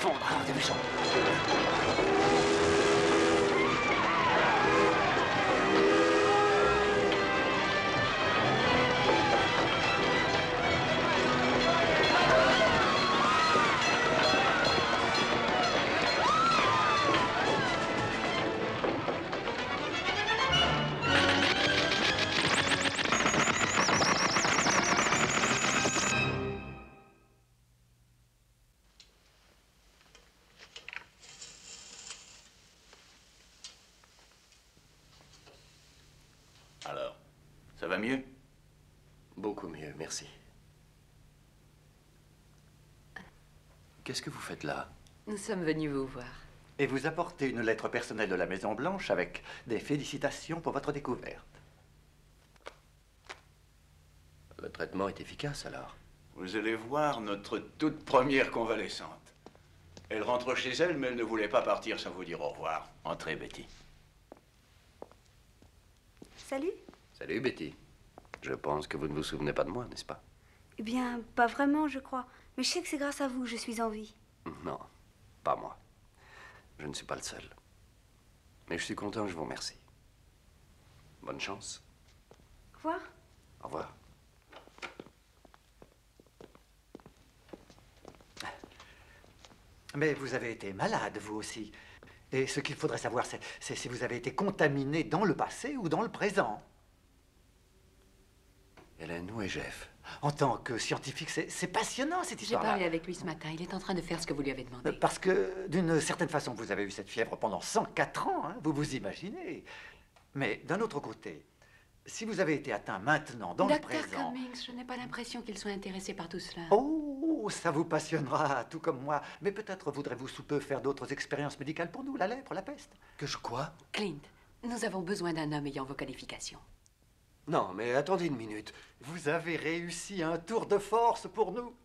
s'effondre. Dépêchons. Alors, ça va mieux? Beaucoup mieux, merci. Qu'est-ce que vous faites là? Nous sommes venus vous voir. Et vous apportez une lettre personnelle de la Maison-Blanche avec des félicitations pour votre découverte. Le traitement est efficace, alors? Vous allez voir notre toute première convalescente. Elle rentre chez elle, mais elle ne voulait pas partir sans vous dire au revoir. Entrez, Betty. Salut. Salut, Betty. Je pense que vous ne vous souvenez pas de moi, n'est-ce pas? Eh bien, pas vraiment, je crois. Mais je sais que c'est grâce à vous que je suis en vie. Non, pas moi. Je ne suis pas le seul. Mais je suis content, je vous remercie. Bonne chance. Au revoir. Au revoir. Mais vous avez été malade, vous aussi. Et ce qu'il faudrait savoir, c'est si vous avez été contaminé dans le passé ou dans le présent. Hélène, où est Jeff? En tant que scientifique, c'est passionnant, cette J'ai histoire-là. parlé avec lui ce matin. Il est en train de faire ce que vous lui avez demandé. Parce que, d'une certaine façon, vous avez eu cette fièvre pendant 104 ans, hein, vous vous imaginez. Mais d'un autre côté, si vous avez été atteint maintenant, dans le Docteur présent... Cummings, je n'ai pas l'impression qu'il soit intéressé par tout cela. Oh, ça vous passionnera, tout comme moi. Mais peut-être voudrez-vous sous peu faire d'autres expériences médicales pour nous, la lèpre, la peste. Que je quoi? Clint, nous avons besoin d'un homme ayant vos qualifications. Non, mais attendez une minute. Vous avez réussi un tour de force pour nous.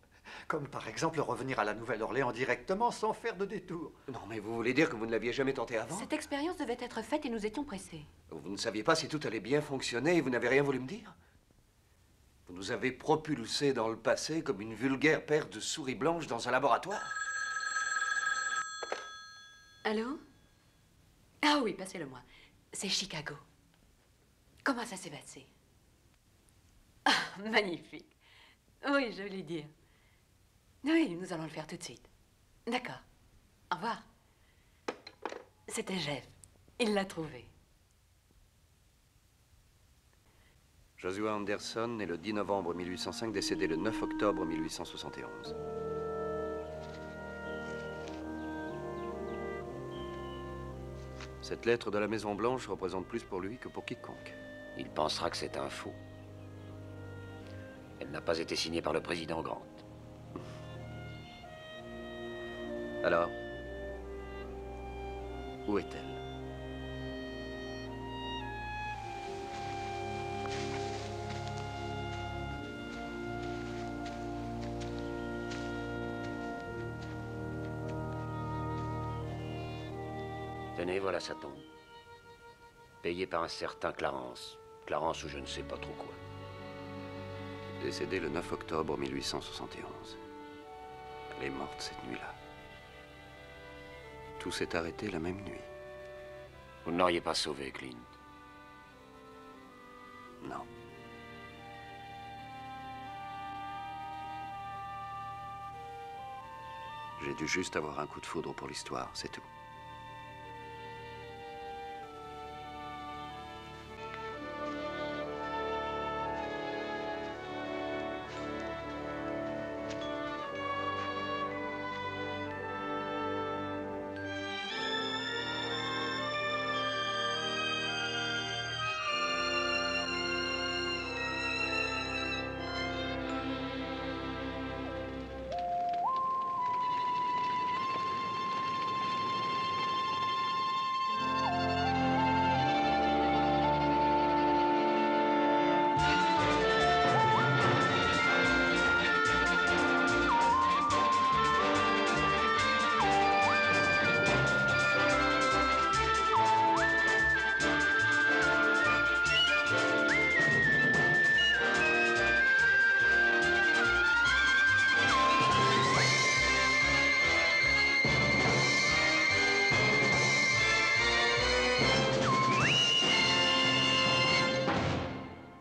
Comme par exemple revenir à la Nouvelle-Orléans directement sans faire de détour. Non, mais vous voulez dire que vous ne l'aviez jamais tenté avant? Cette expérience devait être faite et nous étions pressés. Vous ne saviez pas si tout allait bien fonctionner et vous n'avez rien voulu me dire? Vous nous avez propulsés dans le passé comme une vulgaire paire de souris blanches dans un laboratoire. Allô? Ah oui, passez-le-moi. C'est Chicago. Comment ça s'est passé? Ah, magnifique. Oui, je vais lui dire. Oui, nous allons le faire tout de suite. D'accord. Au revoir. C'était Jeff. Il l'a trouvé. Joshua Anderson, né le 10 novembre 1805, décédé le 9 octobre 1871. Cette lettre de la Maison-Blanche représente plus pour lui que pour quiconque. Il pensera que c'est un faux. Elle n'a pas été signée par le président Grant. Alors, où est-elle? Tenez, voilà sa tombe. Payée par un certain Clarence. Clarence ou je ne sais pas trop quoi. Décédée le 9 octobre 1871. Elle est morte cette nuit-là. Tout s'est arrêté la même nuit. Vous ne l'auriez pas sauvée, Clint. Non. J'ai dû juste avoir un coup de foudre pour l'histoire, c'est tout.